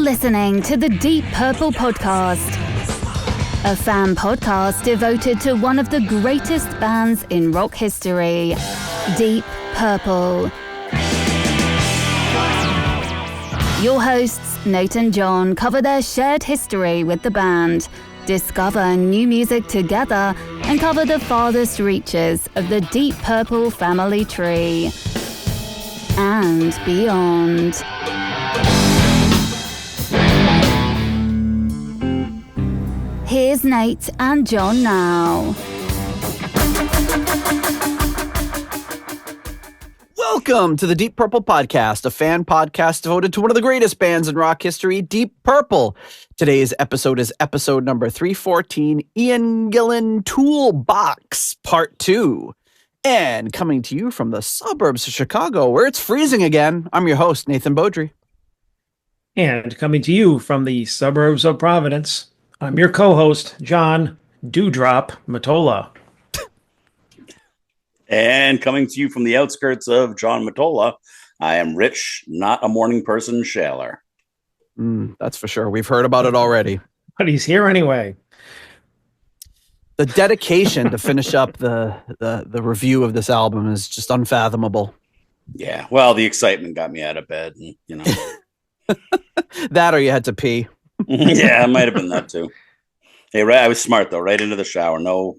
listening to the Deep Purple Podcast, a fan podcast devoted to one of the greatest bands in rock history, Deep Purple. Your hosts, Nate and John, cover their shared history with the band, discover new music together, and cover the farthest reaches of the Deep Purple family tree and beyond. Here's Nate and John now. Welcome to the Deep Purple Podcast, a fan podcast devoted to one of the greatest bands in rock history, Deep Purple. Today's episode is episode number 314, Ian Gillan Toolbox, Part 2. And coming to you from the suburbs of Chicago, where it's freezing again, I'm your host, Nathan Beaudry. And coming to you from the suburbs of Providence, I'm your co-host, John Dewdrop Matola. And coming to you from the outskirts of John Matola, I am Rich, not a morning person, Shaler. That's for sure. We've heard about it already. But he's here anyway. The dedication to finish up the review of this album is just unfathomable. Yeah, well, the excitement got me out of bed, and, you know. That or you had to pee. Yeah, it might have been that too. Hey, right, I was smart though. Right into the shower. No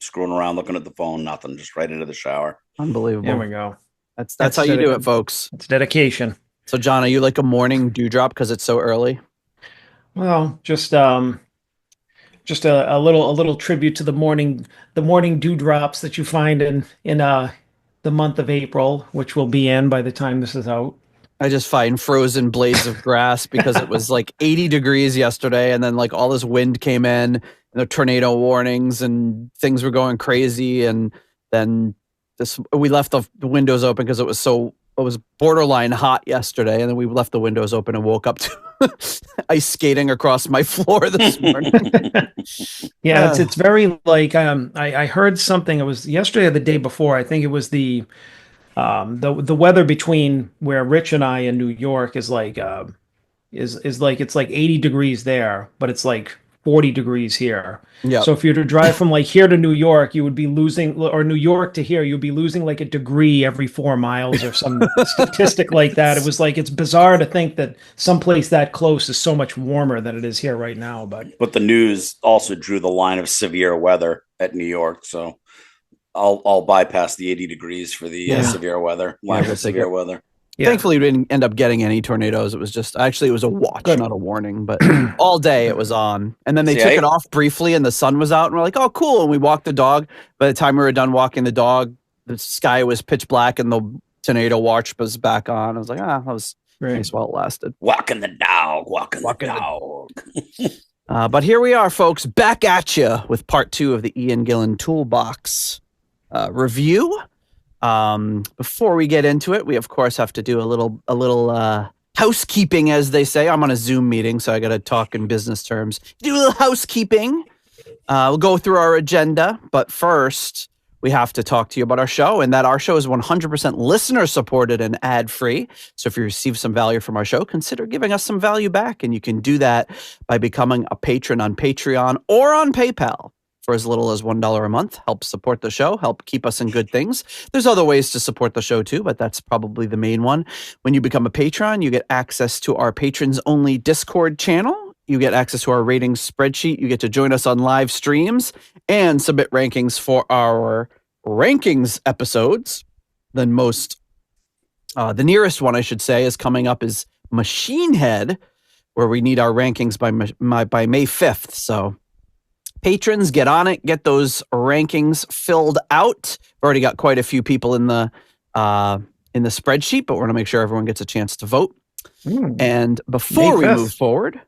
screwing around, looking at the phone, nothing. Just right into the shower. Unbelievable. There we go. That's how you do it, folks. It's dedication. So, John, are you like a morning dewdrop because it's so early? Well, just a little tribute to the morning dewdrops that you find in the month of April, which will be in by the time this is out. I just find frozen blades of grass because it was like 80 degrees yesterday, and then like all this wind came in, and the tornado warnings and things were going crazy, and then we left the windows open because it was borderline hot yesterday, and then we left the windows open and woke up to ice skating across my floor this morning. Yeah, it's very like I heard something. It was yesterday or the day before. I think it was the weather between where Rich and I in New York is like is like it's like 80 degrees there, but it's like 40 degrees here. Yeah. So if you were to drive from like here to New York, you would be losing, or New York to here, you'd be losing like a degree every 4 miles or some statistic like that. It was like, it's bizarre to think that someplace that close is so much warmer than it is here right now. But the news also drew the line of severe weather at New York, so I'll bypass the 80 degrees for the severe weather. Line of severe weather. Yeah. Thankfully, we didn't end up getting any tornadoes. It was just, actually, it was a watch, not a warning, but all day it was on. And then they took it off briefly and the sun was out and we're like, oh, cool. And we walked the dog. By the time we were done walking the dog, the sky was pitch black and the tornado watch was back on. I was like, that was nice while it lasted. Walking the dog. But here we are, folks, back at you with part 2 of the Ian Gillan Toolbox review. Before we get into it, we of course have to do a little housekeeping, as they say. I'm on a Zoom meeting, so I got to talk in business terms. Do a little housekeeping. We'll go through our agenda, but first we have to talk to you about our show, and that our show is 100% listener supported and ad free. So if you receive some value from our show, consider giving us some value back, and you can do that by becoming a patron on Patreon or on PayPal. For as little as $1 a month, help support the show, help keep us in good things. There's other ways to support the show too, but that's probably the main one. When you become a patron, you get access to our patrons-only Discord channel. You get access to our ratings spreadsheet. You get to join us on live streams and submit rankings for our rankings episodes. The nearest one, I should say, is coming up is Machine Head, where we need our rankings by May 5th. So patrons, get on it. Get those rankings filled out. We've already got quite a few people in the spreadsheet, but we're going to make sure everyone gets a chance to vote. And before we move forward,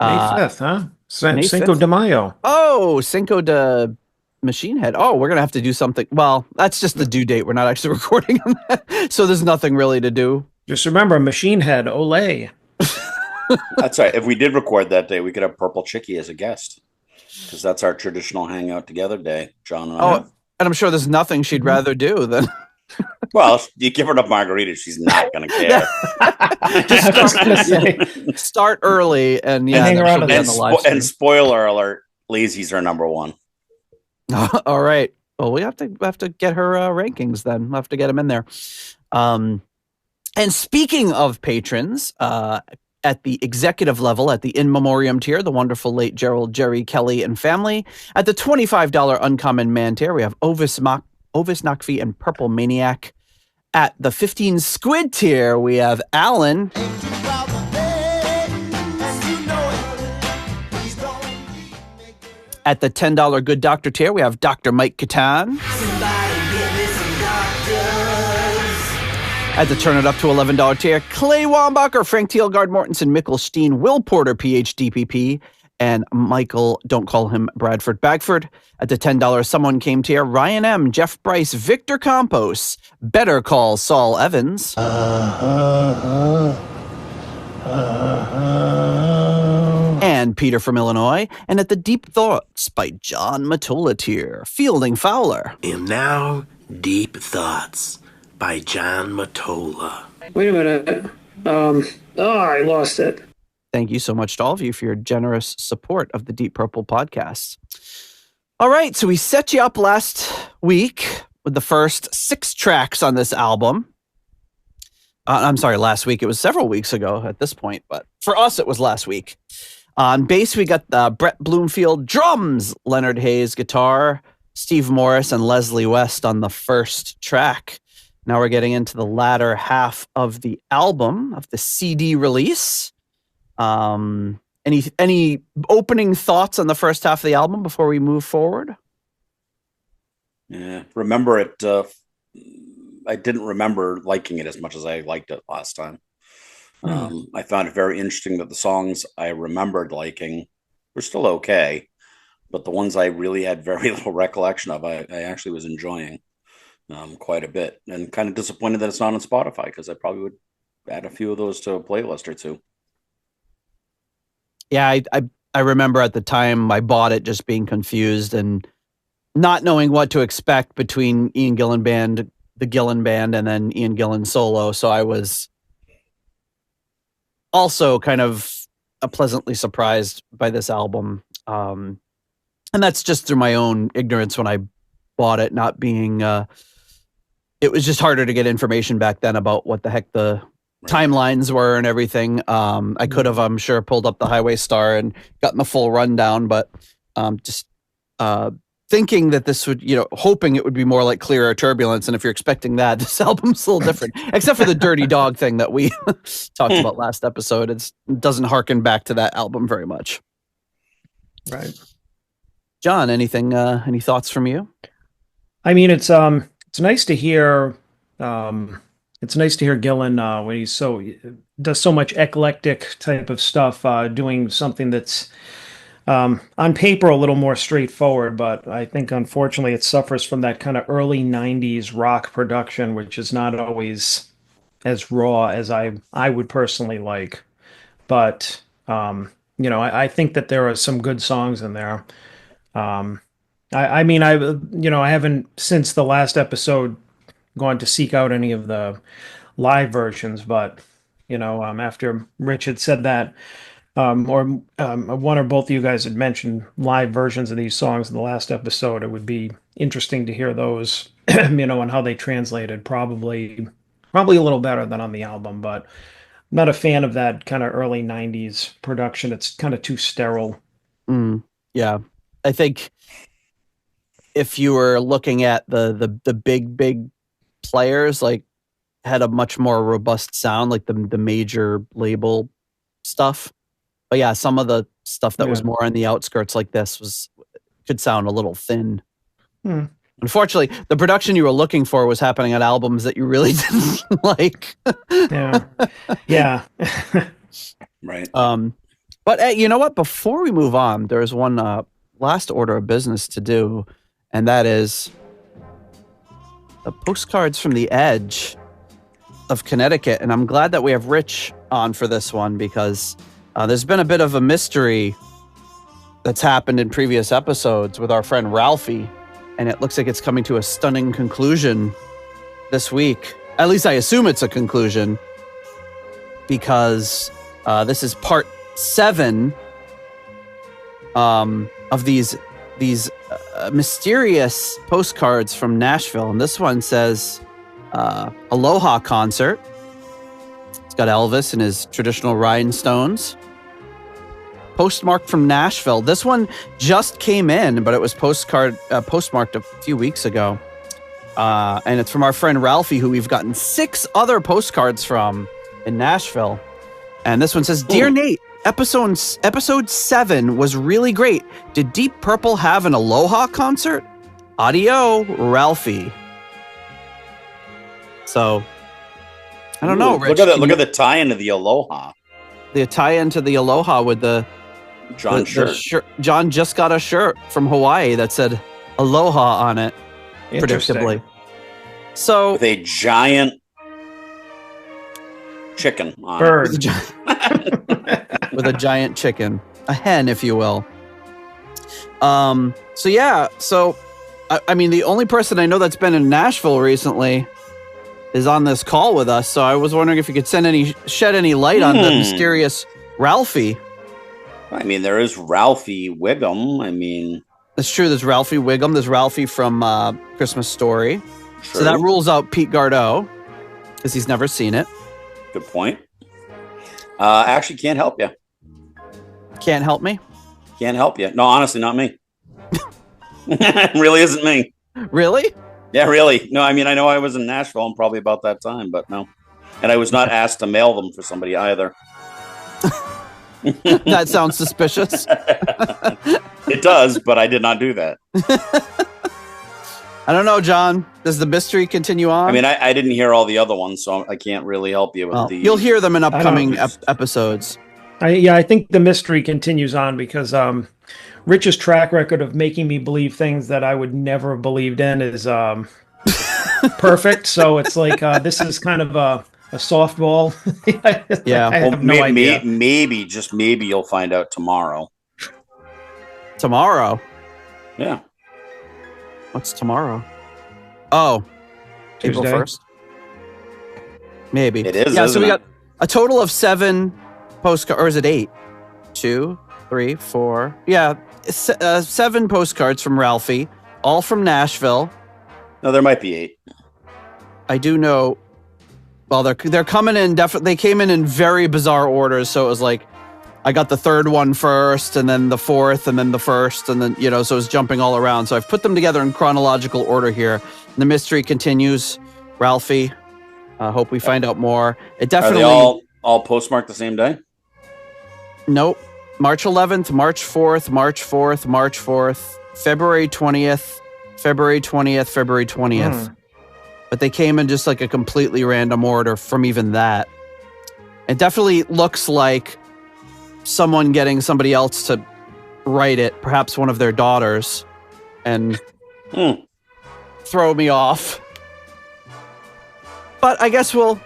May 5th, huh? Cinco de Mayo. Oh, Cinco de Machine Head. Oh, we're going to have to do something. Well, that's just the due date. We're not actually recording on that, so there's nothing really to do. Just remember, Machine Head, ole. That's right. If we did record that day, we could have Purple Chickie as a guest, because that's our traditional hangout together day, John and I. And I'm sure there's nothing she'd rather do than Well, you give her enough margaritas, she's not going to care. Start early and hang around and spoiler alert, Lazy's her number one. All right. Well, we have to get her rankings then. We'll have to get them in there. And speaking of patrons, at the executive level, at the in memoriam tier, the wonderful late Gerald, Jerry, Kelly, and family. At the $25 uncommon man tier, we have Ovis Nakfi and Purple Maniac. At the 15 squid tier, we have Alan. At the $10 good doctor tier, we have Dr. Mike Catan. At the turn it up to $11 tier, Clay Wambacher, Frank Thielgard, Mortensen, Mikkel Steen, Will Porter, PhDPP, and Michael, don't call him Bradford Bagford. At the $10 someone came tier, Ryan M., Jeff Bryce, Victor Campos, Better Call Saul Evans. And Peter from Illinois. And at the Deep Thoughts by John Matola tier, Fielding Fowler. And now, Deep Thoughts by John Matola. Wait a minute. I lost it. Thank you so much to all of you for your generous support of the Deep Purple podcast. All right, so we set you up last week with the first 6 tracks on this album. I'm sorry, last week. It was several weeks ago at this point, but for us, it was last week. On bass, we got Brett Bloomfield drums, Leonard Hayes guitar, Steve Morris, and Leslie West on the first track. Now we're getting into the latter half of the album, of the CD release. Any opening thoughts on the first half of the album before we move forward? Yeah, remember it. I didn't remember liking it as much as I liked it last time. I found it very interesting that the songs I remembered liking were still okay, but the ones I really had very little recollection of, I actually was enjoying quite a bit, and kind of disappointed that it's not on Spotify, because I probably would add a few of those to a playlist or two. Yeah, I remember at the time I bought it just being confused and not knowing what to expect between Ian Gillan Band, the Gillan Band, and then Ian Gillan solo. So I was also kind of pleasantly surprised by this album. And that's just through my own ignorance when I bought it, not being... it was just harder to get information back then about what the heck the timelines were and everything. I could have, I'm sure, pulled up the Highway Star and gotten the full rundown, but just thinking that this would, hoping it would be more like Clear Turbulence. And if you're expecting that, this album's a little different, except for the Dirty Dog thing that we talked about last episode. It doesn't harken back to that album very much. Right. John, any thoughts from you? I mean, it's nice to hear. It's nice to hear Gillan when he does so much eclectic type of stuff, doing something that's on paper a little more straightforward, but I think unfortunately it suffers from that kind of early 90s rock production, which is not always as raw as I would personally like. But I think that there are some good songs in there. I haven't, since the last episode, gone to seek out any of the live versions, but after Rich had said that, or one or both of you guys had mentioned live versions of these songs in the last episode, it would be interesting to hear those, and how they translated. Probably a little better than on the album, but I'm not a fan of that kind of early 90s production. It's kind of too sterile. Yeah, I think if you were looking at the big players, like, had a much more robust sound, like the major label stuff. But yeah, some of the stuff that was more on the outskirts like this could sound a little thin. Unfortunately, the production you were looking for was happening on albums that you really didn't like. Yeah. Right. But you know what? Before we move on, there's one last order of business to do, and that is the postcards from the edge of Connecticut. And I'm glad that we have Rich on for this one, because there's been a bit of a mystery that's happened in previous episodes with our friend Ralphie, and it looks like it's coming to a stunning conclusion this week. At least I assume it's a conclusion, because this is part 7 of these mysterious postcards from Nashville. And this one says Aloha concert. It's got Elvis and his traditional rhinestones. Postmarked from Nashville. This one just came in, but it was postmarked a few weeks ago. And it's from our friend Ralphie, who we've gotten 6 other postcards from in Nashville. And this one says, Dear Nate, episode 7 was really great. Did Deep Purple have an Aloha concert? Audio, Ralphie. So, I don't know, Rich. Look at the tie-in to the Aloha. The tie-in to the Aloha with the John shirt. John just got a shirt from Hawaii that said Aloha on it, predictably. So, with a giant chicken on bird. With a giant chicken. A hen, if you will. So I mean, the only person I know that's been in Nashville recently is on this call with us. So I was wondering if you could shed any light on the mysterious Ralphie. I mean, there is Ralphie Wiggum. I mean, that's true. There's Ralphie Wiggum. There's Ralphie from Christmas Story. True. So that rules out Pete Gardeau because he's never seen it. Good point. Actually, can't help you. Can't help me? Can't help you. No, honestly, not me. It really isn't me. Really? Yeah, really. No, I mean, I know I was in Nashville and probably about that time, but no. And I was not asked to mail them for somebody either. That sounds suspicious. It does, but I did not do that. I don't know, John. Does the mystery continue on? I mean, I didn't hear all the other ones, so I can't really help you with You'll hear them in upcoming episodes. I think the mystery continues on because Rich's track record of making me believe things that I would never have believed in is perfect. So it's like this is kind of a softball. Yeah. I have no idea. Maybe, just maybe you'll find out tomorrow. Tomorrow? Yeah. What's tomorrow? Oh, Tuesday. April 1st? Maybe. It is, Yeah, so we isn't got a total of 7 postcards, or is it 8? 2, 3, 4. Yeah, 7 postcards from Ralphie, all from Nashville. No, there might be 8. I do know. Well, they're coming in. They came in very bizarre orders. So it was like, I got the 3rd one first, and then the 4th, and then the 1st, and then so it's jumping all around. So I've put them together in chronological order here. And the mystery continues. Ralphie. Hope we find out more. It definitely. Are they all postmarked the same day? Nope. March 11th, March 4th, March 4th, March 4th, February 20th, February 20th, February 20th. But they came in just like a completely random order from even that. It definitely looks like someone getting somebody else to write it, perhaps one of their daughters, and throw me off. But I guess we'll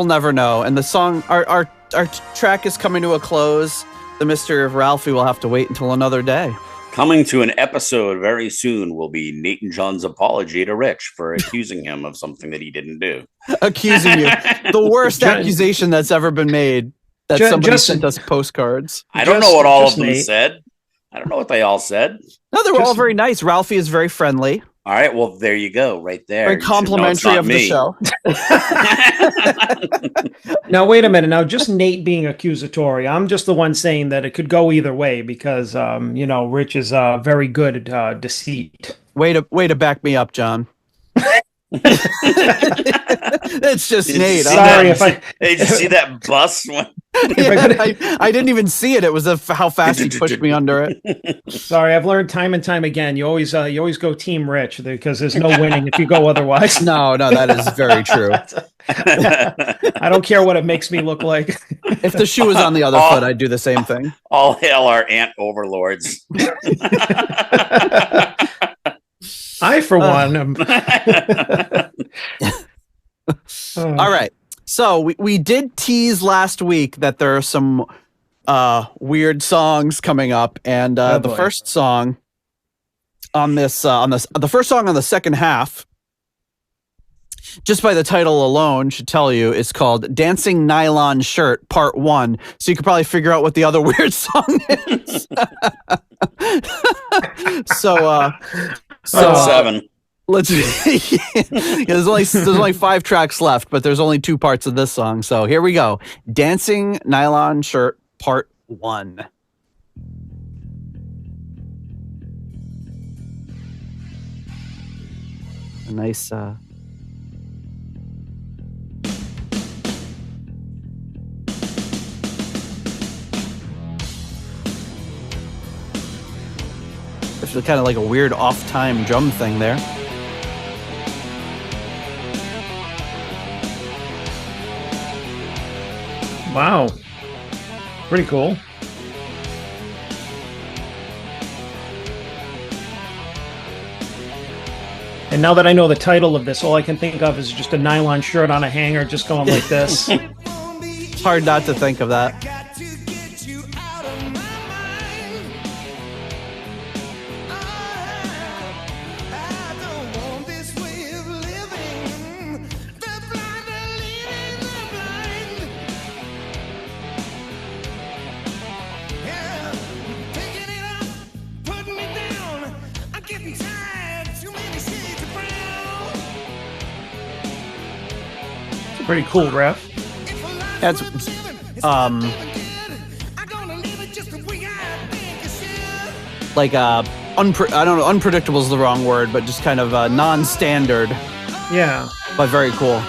never know. And the song, our track is coming to a close. The mystery of Ralphie will have to wait until another day. Coming to an episode very soon will be Nate and John's apology to Rich for accusing him of something that he didn't do. Accusing you. The worst accusation that's ever been made. That somebody sent us postcards. I don't know what all of them said. I don't know what they all said. No, they were all very nice. Ralphie is very friendly. All right, well, there you go, right there. Very complimentary of the show. Now, wait a minute. Now, just Nate being accusatory. I'm just the one saying that it could go either way because, Rich is very good at deceit. Way to back me up, John. It's just Nate. Sorry did you see that bus? I didn't even see it. It was how fast he pushed me under it. Sorry, I've learned time and time again. You always go Team Rich because there's no winning if you go otherwise. No, that is very true. I don't care what it makes me look like. If the shoe was on the other foot, I'd do the same thing. All hail our ant overlords. I, for one, am... All right. So we did tease last week that there are some weird songs coming up, and the first song on the first song on the second half just by the title alone should tell you it's called Dancing Nylon Shirt Part 1. So you could probably figure out what the other weird song is. So 7. Let's there's only 5 tracks left, but there's only 2 parts of this song. So here we go. Dancing Nylon Shirt Part 1. A nice it's kind of like a weird off-time drum thing there. Wow. Pretty cool. And now that I know the title of this, all I can think of is just a nylon shirt on a hanger just going like this. It's hard not to think of that. Pretty cool riff. That's like I don't know, unpredictable is the wrong word, but just kind of non-standard. Yeah, but very cool.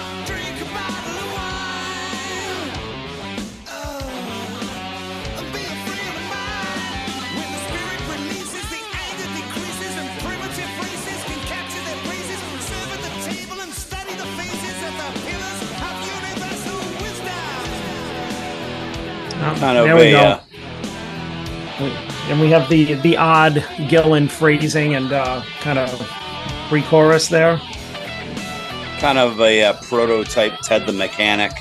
There we go. And we have the odd Gillan phrasing and kind of pre-chorus there. Kind of a prototype Ted the Mechanic,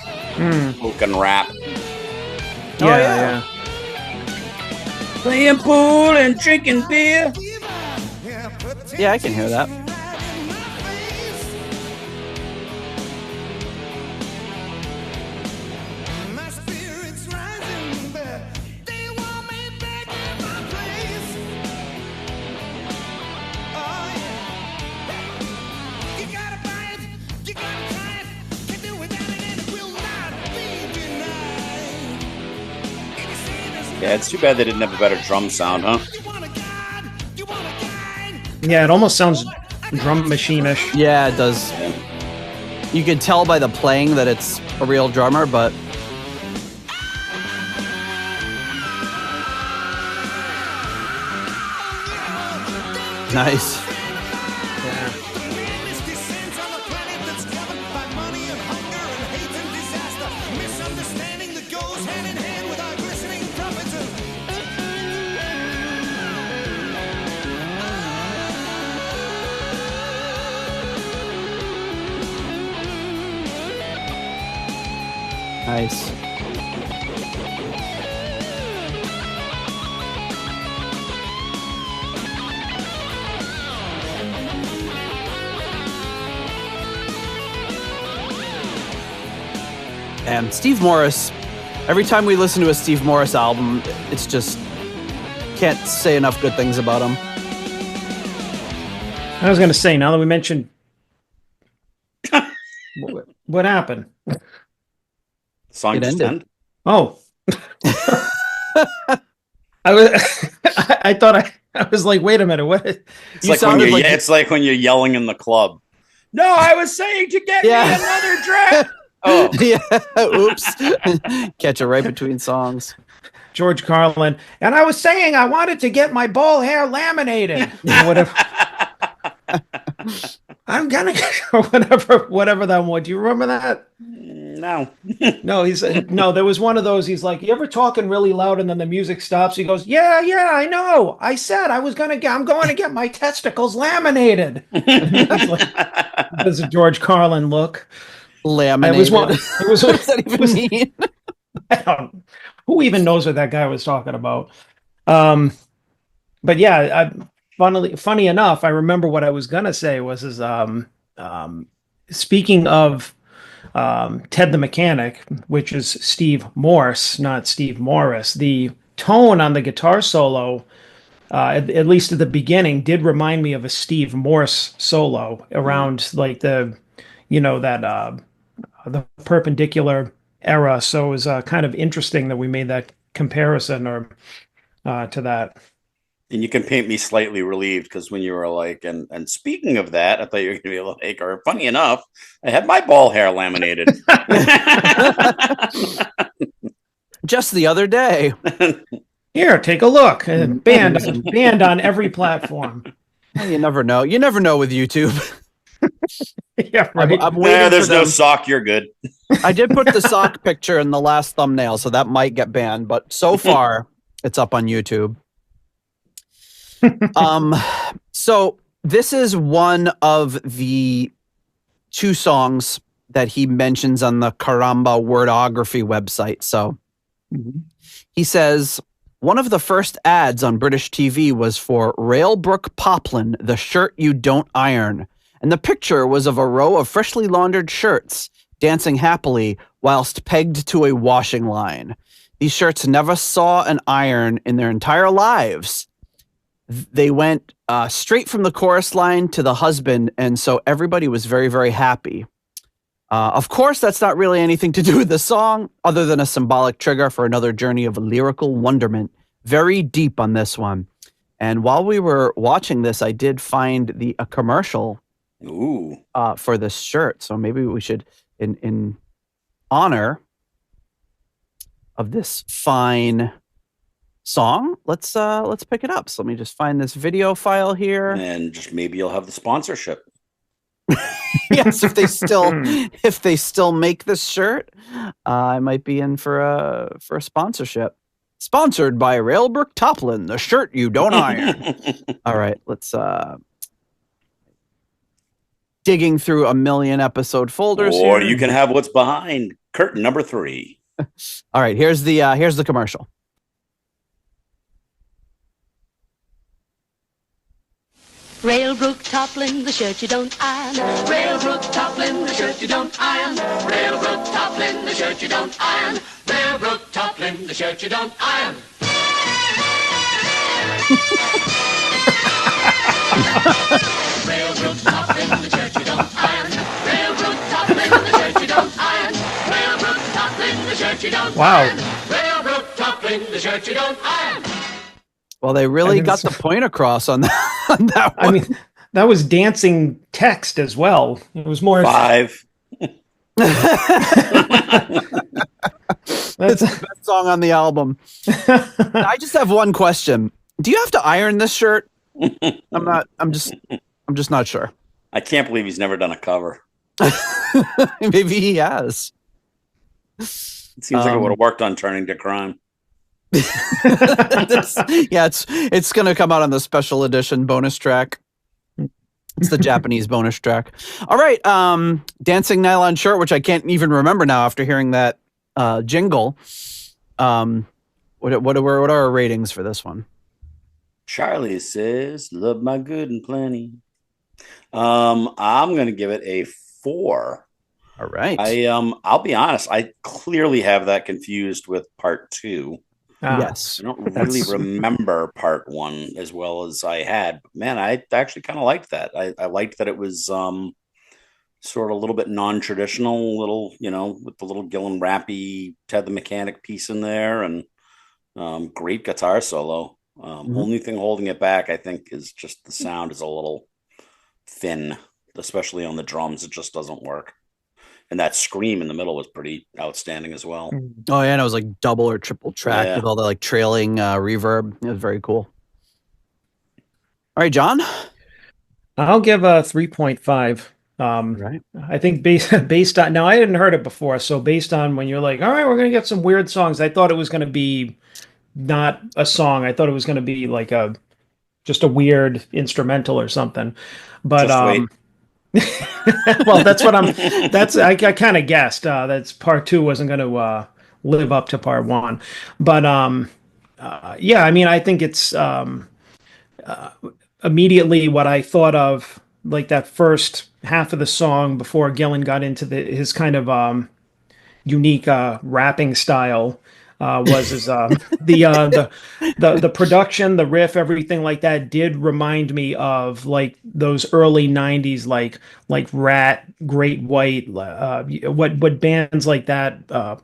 hook and rap. Yeah. Playing pool and drinking beer. Yeah, I can hear that. Yeah, it's too bad they didn't have a better drum sound, huh? Yeah, it almost sounds drum machine-ish. Yeah, it does. You can tell by the playing that it's a real drummer, but nice. Nice. And Steve Morris, every time we listen to a Steve Morris album, it's just can't say enough good things about him. I was going to say, now that we mentioned what happened? Song just ended. Oh. I thought I was like, wait a minute, what? It's like when you're yelling in the club. No, I was saying to get me another drink. Oh. Yeah. Oops. Catch it right between songs. George Carlin. And I was saying I wanted to get my bald hair laminated. Whatever. I'm gonna whatever that was. Do you remember that? No. No, he said no, there was one of those. He's like, you ever talking really loud and then the music stops? He goes, Yeah, I know. I said I'm going to get my testicles laminated. There's a George Carlin look. Laminated. What does that even mean? Who even knows what that guy was talking about? But yeah, funny enough, I remember what I was gonna say was speaking of Ted the Mechanic, which is Steve Morse, not Steve Morris, the tone on the guitar solo, at least at the beginning, did remind me of a Steve Morse solo around like the perpendicular era. So it was kind of interesting that we made that comparison or to that. And you can paint me slightly relieved because when you were like, and speaking of that, I thought you were going to be like, or funny enough, I had my ball hair laminated. Just the other day. Here, take a look. Banned on every platform. Well, you never know. You never know with YouTube. Yeah, right. I'm waiting there's no sock. You're good. I did put the sock picture in the last thumbnail, so that might get banned. But so far, it's up on YouTube. So this is one of the 2 songs that he mentions on the Caramba Wordography website. So he says, one of the first ads on British TV was for Railbrook Poplin, the shirt you don't iron. And the picture was of a row of freshly laundered shirts dancing happily whilst pegged to a washing line. These shirts never saw an iron in their entire lives. They went straight from the chorus line to the husband, and so everybody was very, very happy. Of course, that's not really anything to do with the song, other than a symbolic trigger for another journey of lyrical wonderment. Very deep on this one. And while we were watching this, I did find a commercial for this shirt. So maybe we should, in honor of this fine song, let's pick it up. So let me just find this video file here, and just maybe you'll have the sponsorship. Yes, if they still make this shirt, I might be in for a sponsorship. Sponsored by Railbrook Poplin, the shirt you don't iron. All right, let's digging through a million episode folders or here. You can have what's behind curtain number 3. All right, here's the commercial. Railbrook Poplin, the shirt you don't iron. Railbrook Poplin, the shirt you don't iron. Railbrook Poplin, the shirt you don't iron. Railbrook Poplin, the shirt you don't iron. Railbrook Poplin, the shirt you don't iron. Railbrook Poplin, the shirt you don't iron. Railbrook Poplin, the shirt you don't iron. Railbrook Poplin, the shirt you don't iron. Well, they really got the point across on that one. I mean, that was dancing text as well. It was more 5. That's the best song on the album. I just have one question. Do you have to iron this shirt? I'm just not sure. I can't believe he's never done a cover. Maybe he has. It seems like it would have worked on Turning to Crime. It's going to come out on the special edition bonus track. It's the Japanese bonus track. All right, Dancing Nylon Shirt, which I can't even remember now after hearing that jingle. What are our ratings for this one? Charlie says, "Love my good and plenty." I'm going to give it a 4. All right. I'll be honest. I clearly have that confused with part 2. Yes. I don't really remember part 1 as well as I had. Man, I actually kind of liked that. I liked that it was sort of a little bit non-traditional, with the little Gillan rappy Ted the Mechanic piece in there, and great guitar solo. Only thing holding it back, I think, is just the sound is a little thin, especially on the drums. It just doesn't work. And that scream in the middle was pretty outstanding as well. Oh, yeah, and it was like double or triple track with all the like trailing reverb. It was very cool. All right, John? I'll give a 3.5. Right. I think based on, now I hadn't heard it before, so based on when you're like, all right, we're going to get some weird songs, I thought it was going to be not a song. I thought it was going to be like just a weird instrumental or something. But well, that's what I kind of guessed. That's part 2 wasn't going to live up to part 1. But yeah, I mean, I think it's immediately what I thought of like that first half of the song before Gillan got into his kind of unique rapping style. Was his the production, the riff, everything like that did remind me of like those early '90s, like Rat, Great White, what bands like that,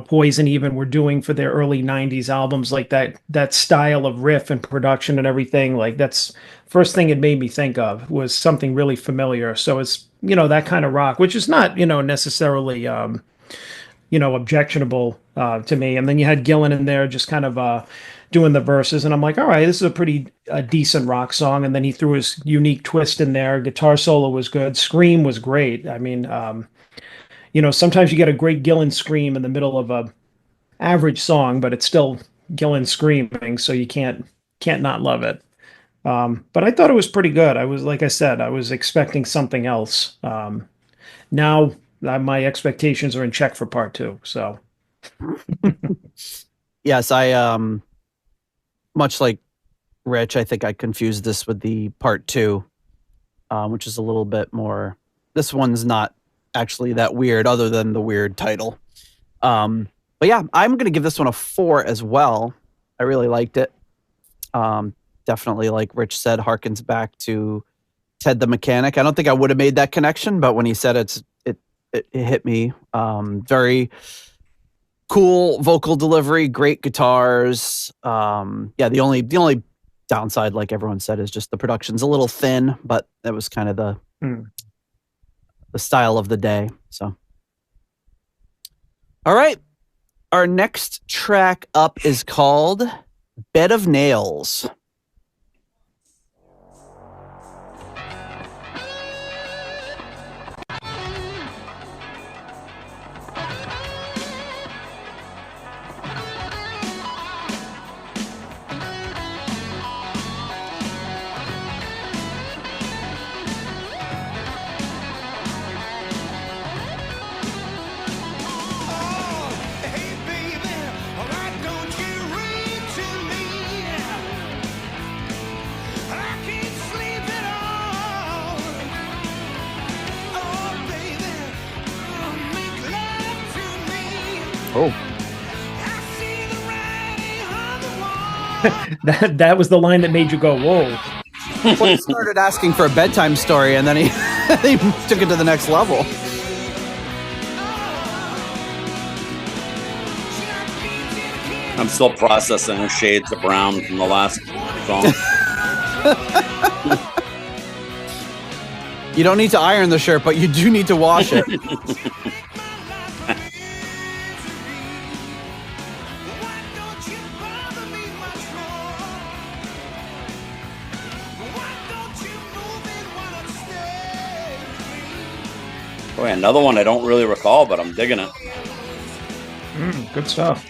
Poison even were doing for their early '90s albums, like that style of riff and production and everything. Like that's first thing it made me think of was something really familiar. So it's that kind of rock, which is not necessarily objectionable to me. And then you had Gillan in there just kind of doing the verses. And I'm like, all right, this is a pretty decent rock song. And then he threw his unique twist in there. Guitar solo was good. Scream was great. I mean, sometimes you get a great Gillan scream in the middle of a average song, but it's still Gillan screaming. So you can't not love it. But I thought it was pretty good. Like I said, I was expecting something else. Now my expectations are in check for part 2. So, yes, I much like Rich, I think I confused this with the part 2, which is a little bit more. This one's not actually that weird, other than the weird title. But yeah, I'm going to give this one a 4 as well. I really liked it. Definitely, like Rich said, harkens back to Ted the Mechanic. I don't think I would have made that connection, but when he said it hit me. Very cool vocal delivery, great guitars. The only downside, like everyone said, is just the production's a little thin, but that was kind of the style of the day. So, all right, our next track up is called "Bed of Nails." Oh. that was the line that made you go, whoa. Well, he started asking for a bedtime story, and then he took it to the next level. I'm still processing the shades of brown from the last song. You don't need to iron the shirt, but you do need to wash it. Oh, another one I don't really recall, but I'm digging it. Good stuff.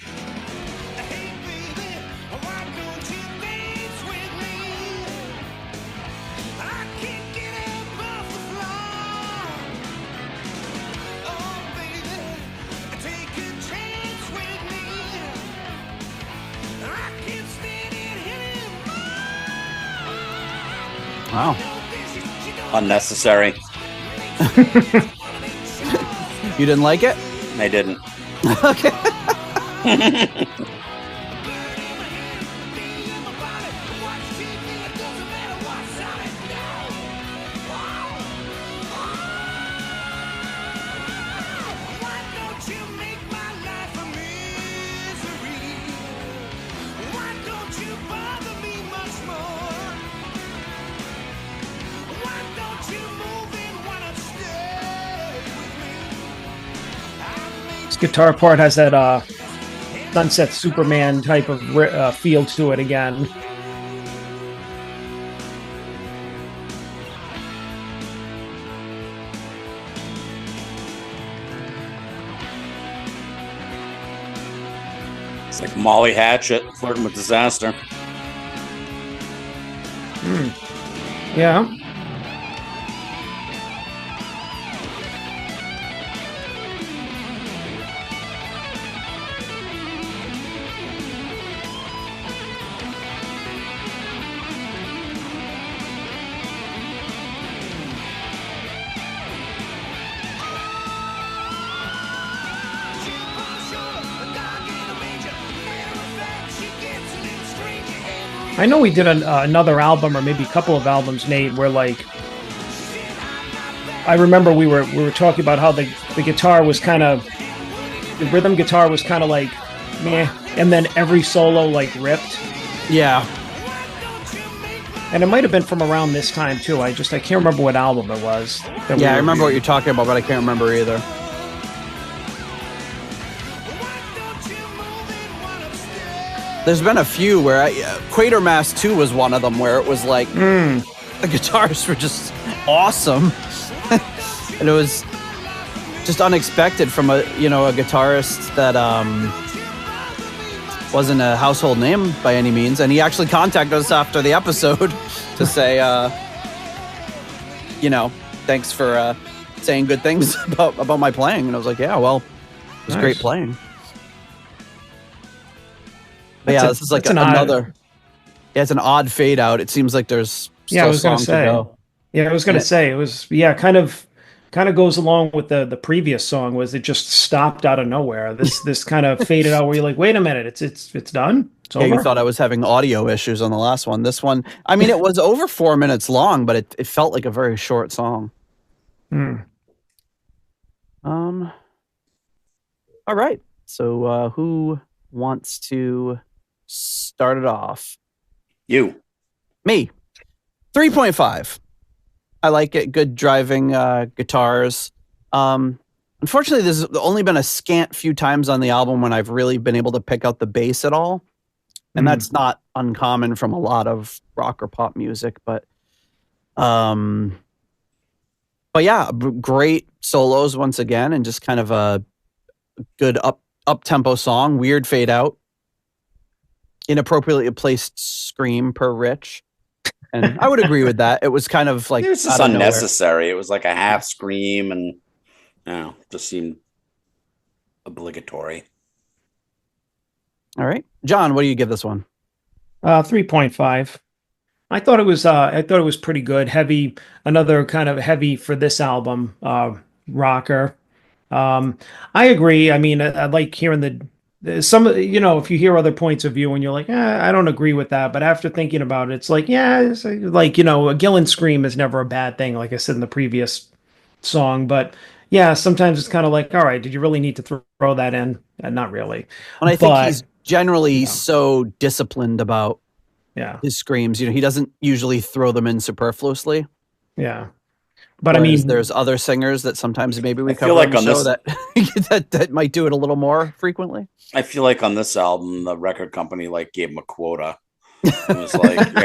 Wow. Unnecessary. You didn't like it? I didn't. Okay. This guitar part has that Sunset Superman type of feel to it again. It's like Molly Hatchet flirting with disaster. Yeah. I know we did another album, or maybe a couple of albums, Nate, where like I remember we were talking about how the guitar was kind of, the rhythm guitar was kind of like meh, and then every solo like ripped. Yeah. And it might have been from around this time too. I can't remember what album it was. Yeah, I remember what you're talking about, but I can't remember either. There's been a few where Quatermass 2 was one of them where it was like the guitars were just awesome. And it was just unexpected from a guitarist that wasn't a household name by any means. And he actually contacted us after the episode to say, thanks for saying good things about my playing. And I was like, yeah, well, it was great playing. But yeah, this is like another. It's an odd fade out. It seems like there's still a song to go. Yeah, I was going to say it was kind of goes along with the previous song. Was it just stopped out of nowhere? This kind of faded out where you're like, wait a minute, it's done. It's over. You thought I was having audio issues on the last one. This one, I mean, it was over 4 minutes long, but it felt like a very short song. All right. So who wants to start it off? You. Me. 3.5. I like it. Good driving guitars. Unfortunately, there's only been a scant few times on the album when I've really been able to pick out the bass at all. And that's not uncommon from a lot of rock or pop music. But yeah, great solos once again, and just kind of a good up-tempo song. Weird fade out. Inappropriately placed scream per Rich. And I would agree with that. It was kind of like it was just unnecessary. It was like a half scream, and just seemed obligatory. All right, John, what do you give this one? 3.5. I thought it was pretty good. Heavy, another kind of heavy for this album. Rocker. I agree. I mean, I like hearing some, if you hear other points of view and you're like, I don't agree with that. But after thinking about it, it's like, it's like, a Gillan scream is never a bad thing, like I said in the previous song. But yeah, sometimes it's kind of like, all right, did you really need to throw that in? Not really. And I think he's generally so disciplined about his screams. He doesn't usually throw them in superfluously. Yeah. But whereas I mean, there's other singers that sometimes maybe we cover like on the show that might do it a little more frequently. I feel like on this album, the record company gave him a quota. It was like,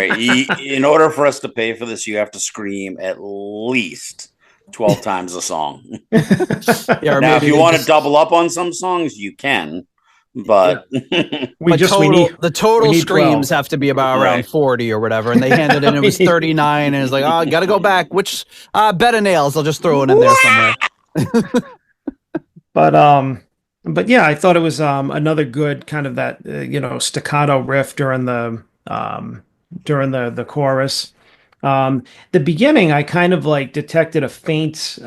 in order for us to pay for this, you have to scream at least 12 times a song. Now, if you want to double up on some songs, you can. But the total screams have to be about around 40 or whatever, and they handed in it was 39, and it's like, I gotta go back. Which bed of nails? I'll just throw it in there somewhere. But yeah, I thought it was another good kind of that staccato riff during the chorus. The beginning, I kind of detected a faint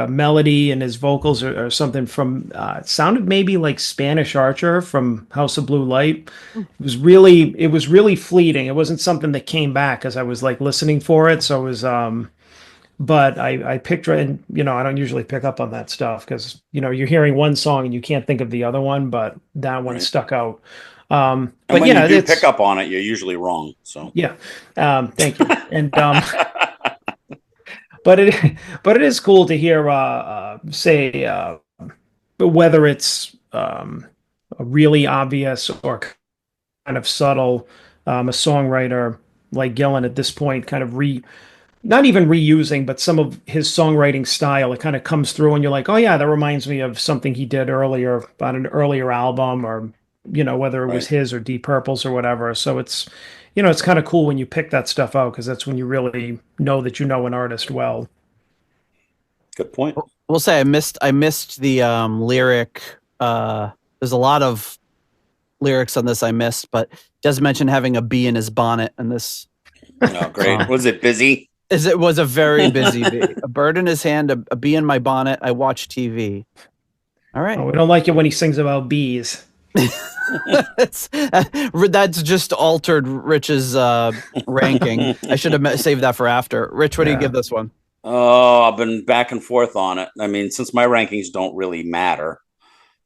melody in his vocals or something from it sounded maybe like Spanish Archer from House of Blue Light. It was really fleeting. It wasn't something that came back as I was listening for it. So it was but I picked it, and I don't usually pick up on that stuff because you're hearing one song and you can't think of the other one, but that one stuck out. But when you do pick up on it, you're usually wrong. So yeah, thank you. And but it is cool to hear say whether it's really obvious or kind of subtle, a songwriter like Gillan at this point kind of not even reusing, but some of his songwriting style, it kind of comes through and you're like, oh yeah, that reminds me of something he did earlier on an earlier album, or whether it was his or Deep Purple's or whatever. So it's it's kind of cool when you pick that stuff out, because that's when you really know that you know an artist well. Good point. We'll say I missed the lyric. There's a lot of lyrics on this I missed, but does mention having a bee in his bonnet in this. Oh, great. Was it busy? It was a very busy bee. A bird in his hand, a bee in my bonnet. I watch TV. All right. Oh, we don't like it when he sings about bees. That's just altered Rich's ranking. I should have saved that for after. Rich, what do you give this one? Oh, I've been back and forth on it. I mean, since my rankings don't really matter.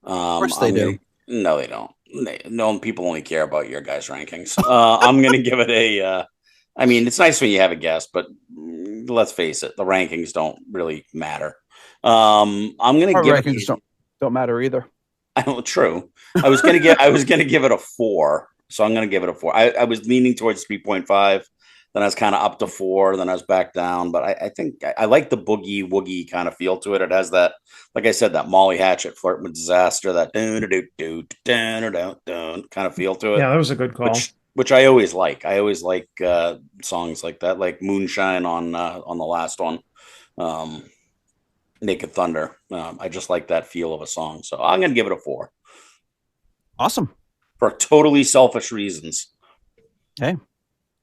Of course they do. No, they don't. No, people only care about your guys' rankings. I'm going to give it a. I mean, it's nice when you have a guest, but let's face it, the rankings don't really matter. I'm going to give rankings don't matter either. True. I was going to give it a 4, so I'm going to give it a 4. I was leaning towards 3.5. Then I was kind of up to 4. Then I was back down. But I think I like the boogie woogie kind of feel to it. It has that, like I said, that Molly Hatchet Flirt with Disaster, that kind of feel to it. Yeah, that was a good call. Which I always like. I always like songs like that, like Moonshine on the last one, Naked Thunder. I just like that feel of a song. So I'm going to give it a 4. Awesome. For totally selfish reasons. Okay.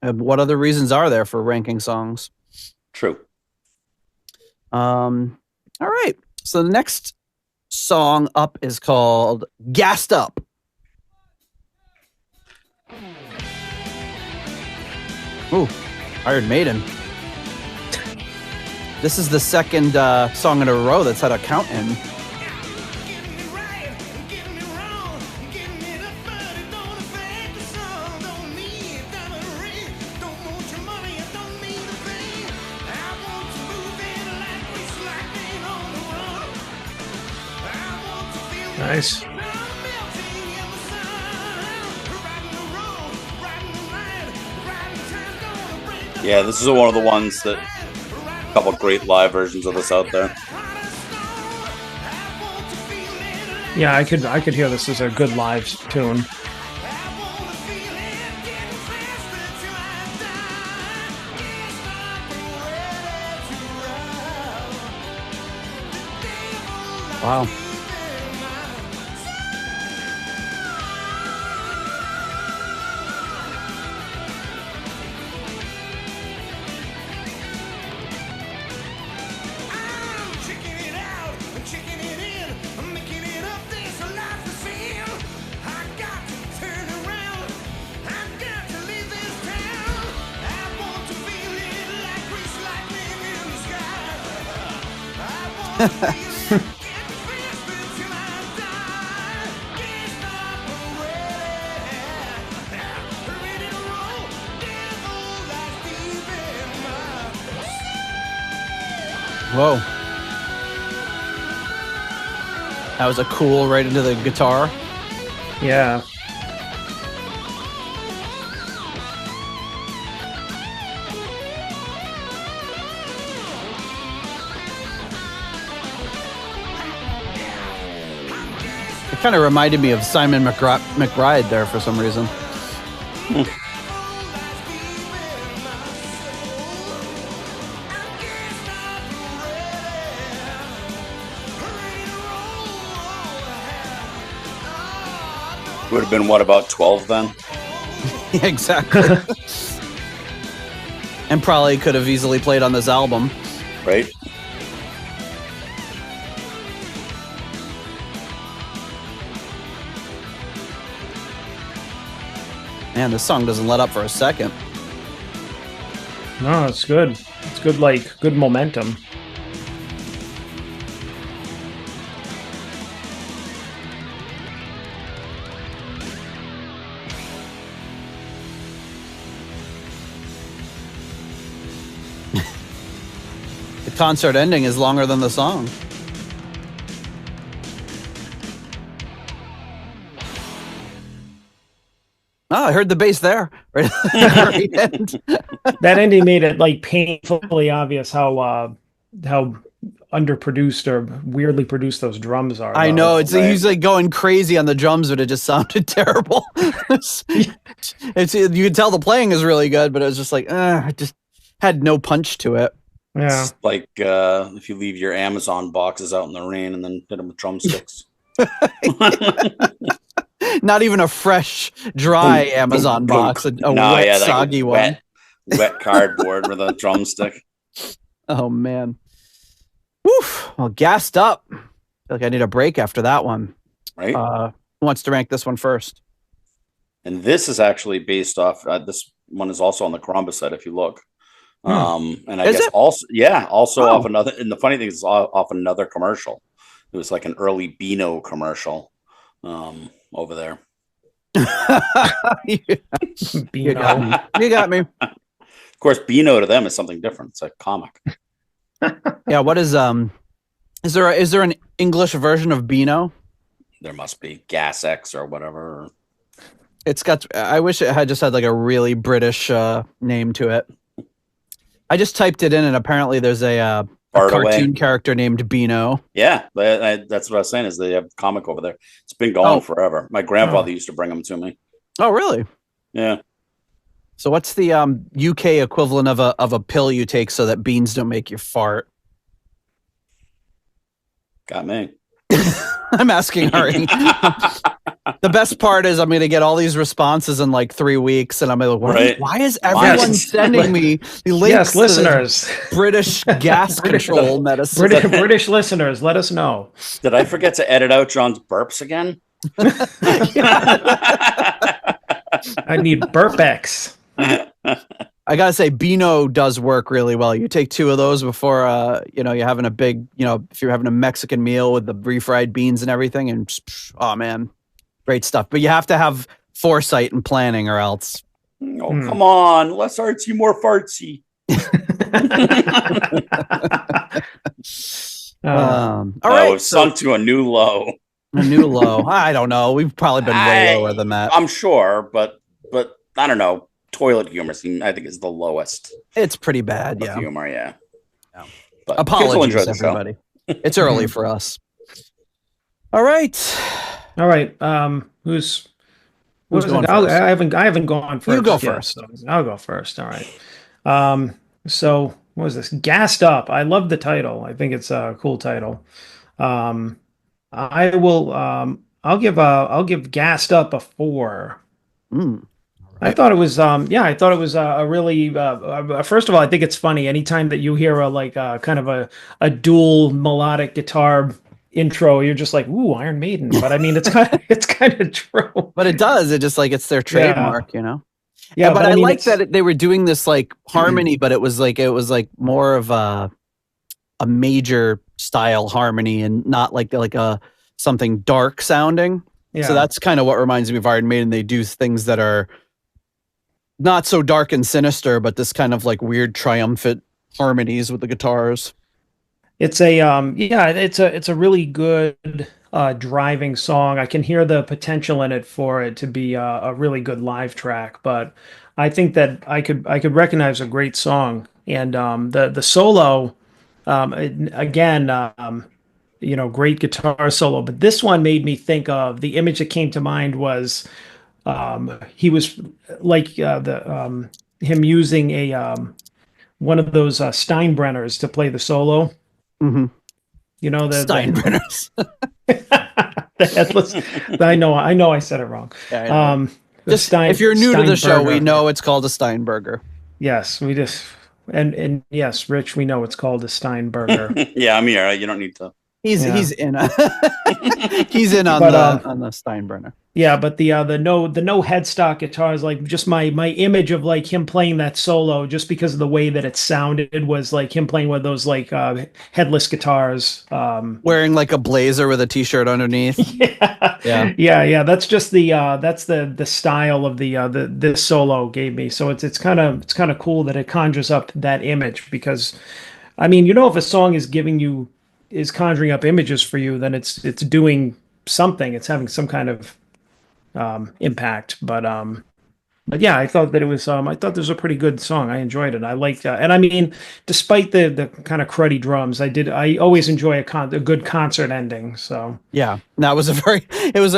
What other reasons are there for ranking songs? True. All right. So the next song up is called Gassed Up. Ooh, Iron Maiden. This is the second song in a row that's had a count in. Nice. Yeah, this is one of the ones that a couple of great live versions of this out there. Yeah, I could hear this as a good live tune. Wow. Whoa. That was a cool right into the guitar. Yeah. It kind of reminded me of Simon McBride there for some reason. Would have been, what, about 12 then? Yeah, exactly. And probably could have easily played on this album. Right? Man, this song doesn't let up for a second. No, it's good. It's good, like, good momentum. The concert ending is longer than the song. Oh, I heard the bass there. Right at the very end. That ending made it like painfully obvious how underproduced or weirdly produced those drums are. I know it's he's like going crazy on the drums, but it just sounded terrible. it's you can tell the playing is really good, but it was just like it just had no punch to it. Yeah, it's like if you leave your Amazon boxes out in the rain and then hit them with drumsticks. Not even a fresh, dry Amazon box, a wet, soggy one. Wet cardboard with a drumstick. Oh, man. Woof. Well, gassed up. I feel like I need a break after that one. Right? Who wants to rank this one first? And this is actually based off. This one is also on the Columbus site, if you look. And I guess also off another. And the funny thing is, off another commercial. It was like an early Beano commercial over there. You got me. Of course, Beano to them is something different. It's a comic. Yeah. What is Is there an English version of Beano? There must be Gas X or whatever. It's got. I wish it had just had like a really British name to it. I just typed it in, and apparently there's a cartoon character named Beano. Yeah, that's what I was saying. Is they have a comic over there. It's been going forever. My grandfather used to bring them to me. Oh, really? Yeah. So what's the UK equivalent of a pill you take so that beans don't make you fart? Got me. I'm asking Ari. The best part is I'm going to get all these responses in like 3 weeks, and I'm like, why is everyone sending me the links? Yes, listeners. British gas control medicine. British listeners, let us know. Did I forget to edit out John's burps again? I need Burpex. I gotta say, Beano does work really well. You take 2 of those before, you're having a big, if you're having a Mexican meal with the refried beans and everything, and oh man, great stuff. But you have to have foresight and planning, or else. Oh, come on, less artsy, more fartsy. All right, sunk to a new low. A new low. I don't know. We've probably been way lower than that. I'm sure, but I don't know. Toilet humor, I think, is the lowest. It's pretty bad, yeah. Humor, yeah. But apologies, everybody. It's early for us. All right. Who's going first? I haven't gone first. You go first. So I'll go first. All right. So what was this? Gassed Up. I love the title. I think it's a cool title. I will. I'll give Gassed Up a 4. I thought it was. I thought it was a really. First of all, I think it's funny. Anytime that you hear a kind of a dual melodic guitar intro, you're just like, "Ooh, Iron Maiden." But I mean, it's kind of true. But it does. It just it's their trademark, Yeah, but I like that they were doing this like harmony, but it was like more of a major style harmony and not like a something dark sounding. Yeah. So that's kind of what reminds me of Iron Maiden. They do things that are not so dark and sinister, but this kind of like weird triumphant harmonies with the guitars. It's it's a really good driving song. I can hear the potential in it for it to be a really good live track, but I think that I could recognize a great song. And the solo, great guitar solo, but this one made me think of the image that came to mind was he was like him using a one of those Steinbrenners to play the solo. Mm-hmm. The Steinbrenners. The headless. I know I said it wrong. Yeah, if you're new to the show, we know it's called a Steinberger. Yes, we just and yes, Rich, we know it's called a Steinberger. Yeah, I'm here. You don't need to. He's in. He's in on the Steinbrenner. Yeah, but the no headstock guitars, like just my image of like him playing that solo, just because of the way that it sounded, was like him playing with those like headless guitars, wearing like a blazer with a t-shirt underneath. Yeah. That's just the style of the this solo gave me. So it's kind of cool that it conjures up that image, because I mean, if a song is conjuring up images for you, then it's doing something. It's having some kind of impact. But yeah, I thought that it was. I thought this was a pretty good song. I enjoyed it. I liked, and I mean, despite the kind of cruddy drums, I always enjoy a good concert ending. So yeah, that was it was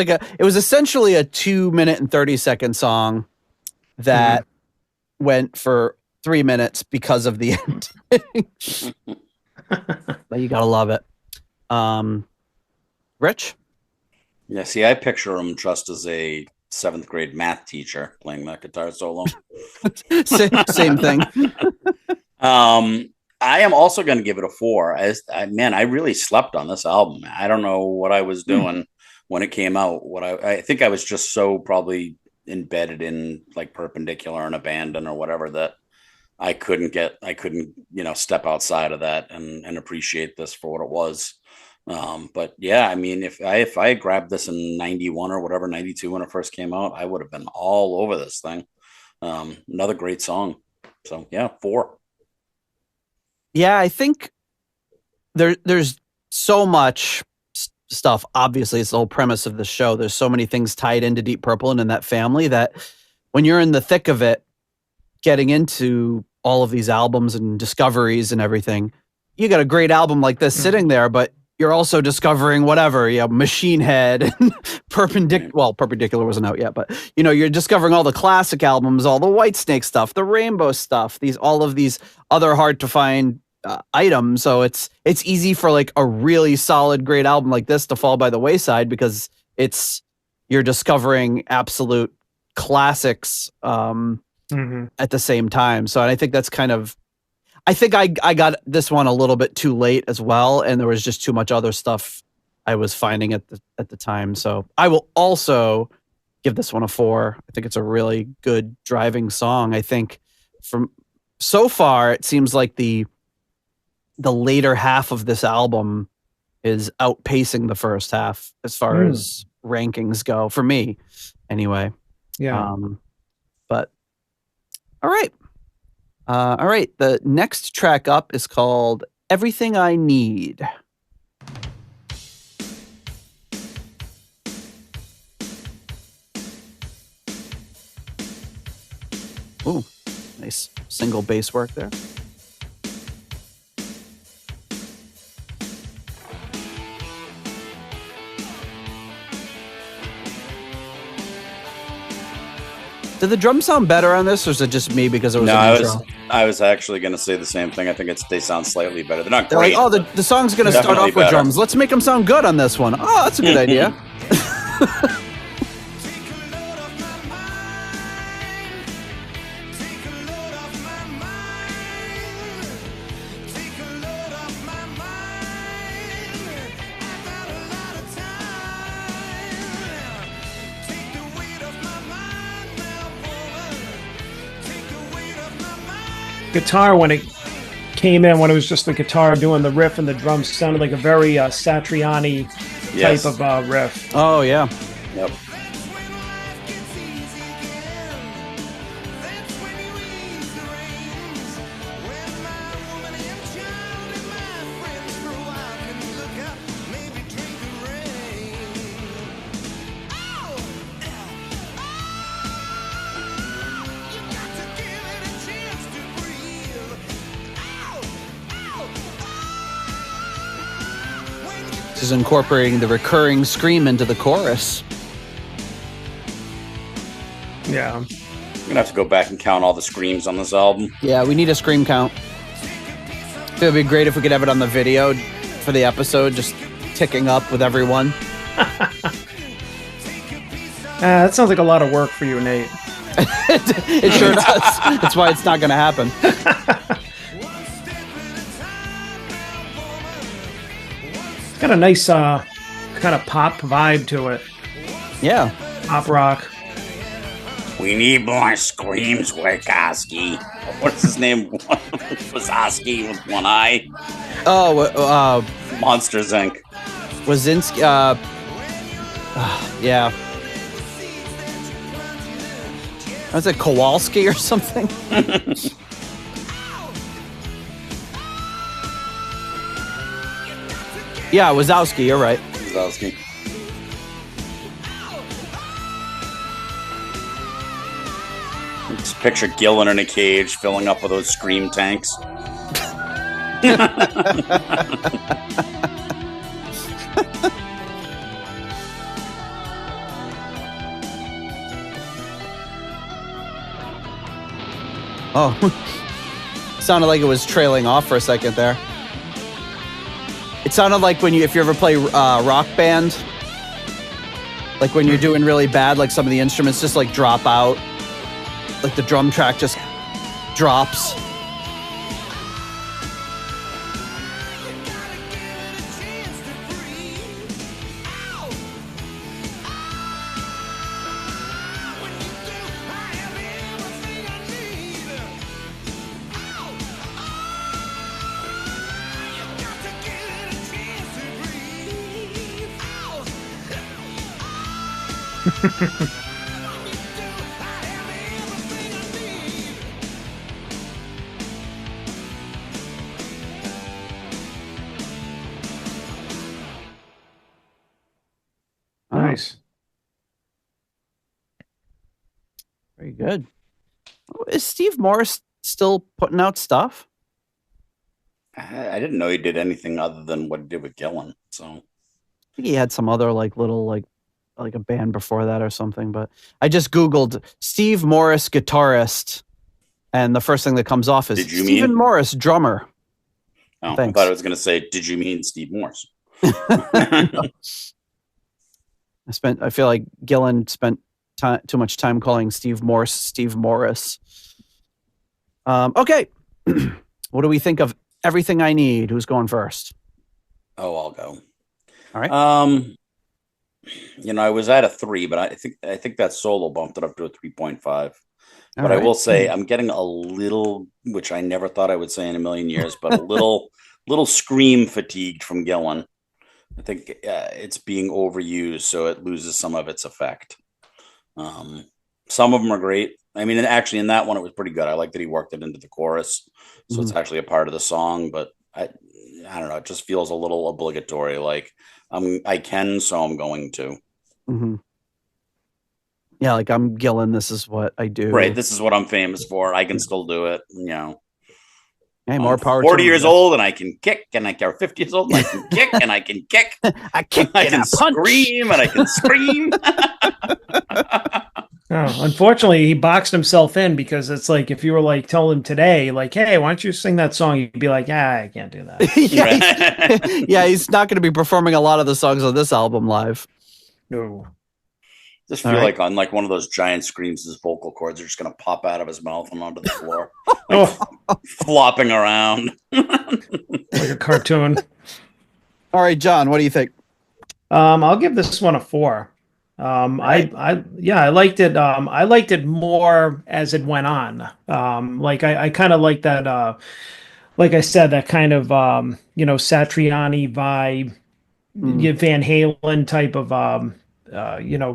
essentially a 2 minute and 30-second song that went for 3 minutes because of the ending. But you gotta love it. Rich? Yeah, see, I picture him just as a 7th grade math teacher playing that guitar solo. Same thing. I am also going to give it a 4. I really slept on this album. I don't know what I was doing, when it came out. What I think I was just so probably embedded in like Perpendicular and Abandon or whatever that I couldn't step outside of that and appreciate this for what it was. But yeah, I mean, if I had grabbed this in 91 or whatever, 92 when it first came out, I would have been all over this thing. Another great song. So yeah, 4. Yeah, I think there's so much stuff. Obviously, it's the whole premise of the show. There's so many things tied into Deep Purple and in that family that when you're in the thick of it, getting into all of these albums and discoveries and everything, you got a great album like this sitting there, but you're also discovering whatever, Machine Head and Perpendicular wasn't out yet, but you're discovering all the classic albums, all the Whitesnake stuff, the Rainbow stuff, all of these other hard to find items. So it's easy for like a really solid, great album like this to fall by the wayside because you're discovering absolute classics at the same time. So I think that's I think I got this one a little bit too late as well, and there was just too much other stuff I was finding at the time. So I will also give this one a 4. I think it's a really good driving song. I think from so far, it seems like the later half of this album is outpacing the first half as far as rankings go for me, anyway. Yeah. But all right. All right, the next track up is called Everything I Need. Ooh, nice single bass work there. Did the drums sound better on this, or is it just me because it was an intro? I was actually going to say the same thing. I think they sound slightly better. They're not great. Like, oh, the song's going to start off with drums. Let's make them sound good on this one. Oh, that's a good idea. Guitar, when it came in, when it was just the guitar doing the riff and the drums, sounded like a very Satriani type of riff. Oh, yeah. Yep. This is incorporating the recurring scream into the chorus. Yeah. I'm going to have to go back and count all the screams on this album. Yeah, we need a scream count. It would be great if we could have it on the video for the episode, just ticking up with everyone. That sounds like a lot of work for you, Nate. It sure does. That's why it's not going to happen. It's got a nice kind of pop vibe to it. Yeah. Pop rock. We need more screams, Wachowski. What's his name? Wazowski with one eye. Oh, Monsters, Inc. Wazinski. Yeah. Was it Kowalski or something? Yeah, Wazowski, you're right. Wazowski. Just picture Gillan in a cage filling up with those scream tanks. Oh, sounded like it was trailing off for a second there. It sounded like if you ever play Rock Band, like when you're doing really bad, like some of the instruments just like drop out, like the drum track just drops. Nice. Very good. Is Steve Morris still putting out stuff? I didn't know he did anything other than what he did with Gillan. So I think he had some other little a band before that or something. But I just Googled Steve Morris guitarist, and the first thing that comes off is Stephen Morris drummer. Oh, Thanks. I thought I was going to say, did you mean Steve Morris? I feel like Gillan spent too much time calling Steve Morse Steve Morris. Okay. What do we think of Everything I Need? Who's going first? Oh, I'll go. All right. I was at a 3, but I think that solo bumped it up to a 3.5. But right. I will say I'm getting a little, which I never thought I would say in a million years, but a little scream fatigued from Gillan. I think it's being overused, so it loses some of its effect. Some of them are great. I mean, actually, in that one, it was pretty good. I like that he worked it into the chorus, so it's actually a part of the song. But I don't know. It just feels a little obligatory. Like I can, so I'm going to. Mm-hmm. Yeah, like I'm Gillan. This is what I do. Right. This is what I'm famous for. I can still do it. Hey, more power. 40 years old and I can kick, and I care 50 years old and I can kick, and I can kick. I kick. I can scream, and I can scream. Oh, unfortunately, he boxed himself in, because it's like if you were telling him today, hey, why don't you sing that song? You'd be like, I can't do that. Yeah, he's not going to be performing a lot of the songs on this album live. No. Just feel like on one of those giant screams, his vocal cords are just going to pop out of his mouth and onto the floor, flopping around like a cartoon. All right, John, what do you think? I'll give this one a 4. I liked it. I liked it more as it went on. I kind of like that. Like I said, that kind of Satriani vibe, Van Halen type of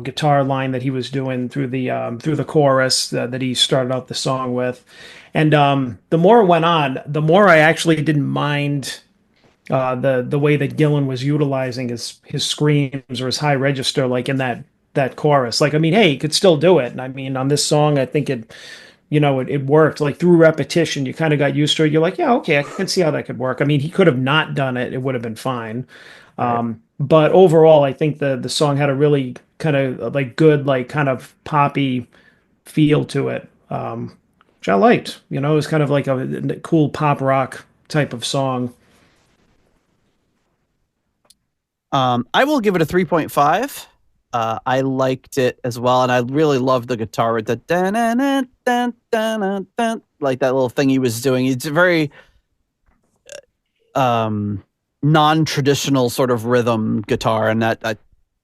guitar line that he was doing through the chorus that he started out the song with. And the more it went on, the more I actually didn't mind the way that Gillan was utilizing his screams or his high register, in that chorus. Hey, he could still do it. And I mean, on this song, I think it worked. Through repetition, you kind of got used to it. You're like, yeah, okay, I can see how that could work. I mean, he could have not done it; it would have been fine. Right. But overall, I think the song had a really kind of good, kind of poppy feel to it, which I liked. It was kind of like a cool pop rock type of song. I will give it a 3.5. I liked it as well, and I really loved the guitar with the like that little thing he was doing. It's a very non-traditional sort of rhythm guitar, and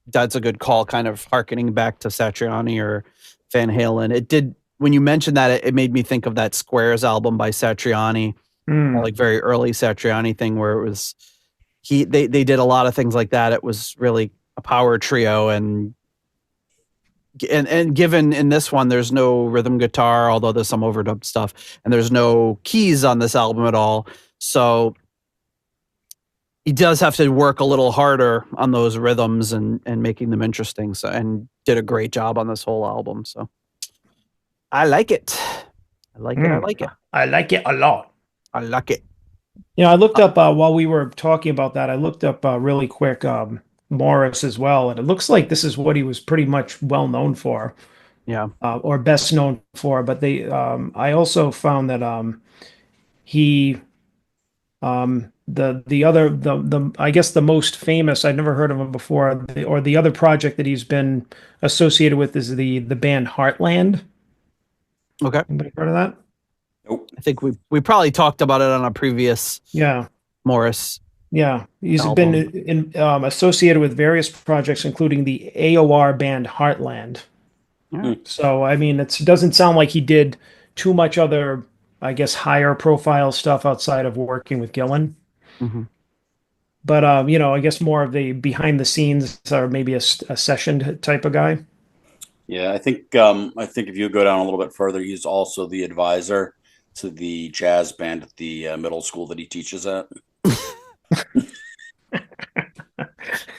that's a good call, kind of harkening back to Satriani or Van Halen. It did, when you mentioned that, it made me think of that Squares album by Satriani, very early Satriani thing, where it was they did a lot of things like that. It was really a power trio, and given in this one, there's no rhythm guitar, although there's some overdubbed stuff, and there's no keys on this album at all. So he does have to work a little harder on those rhythms and making them interesting. So, and did a great job on this whole album. So I like it. I like it. I like it. I like it a lot. I like it. I looked up while we were talking about that. I looked up really quick Morris as well, and it looks like this is what he was pretty much well known for, or best known for. But I also found that he, the I guess the most famous, I'd never heard of him before, the other project that he's been associated with is the band Heartland. Okay, anybody heard of that? Nope. I think we probably talked about it on a previous Morris. Yeah, he's been associated with various projects, including the AOR band Heartland. So, I mean, it doesn't sound like he did too much other, I guess, higher profile stuff outside of working with Gillan. Mm-hmm. But, I guess more of the behind the scenes, or maybe a session type of guy. Yeah, I think if you go down a little bit further, he's also the advisor to the jazz band at the middle school that he teaches at.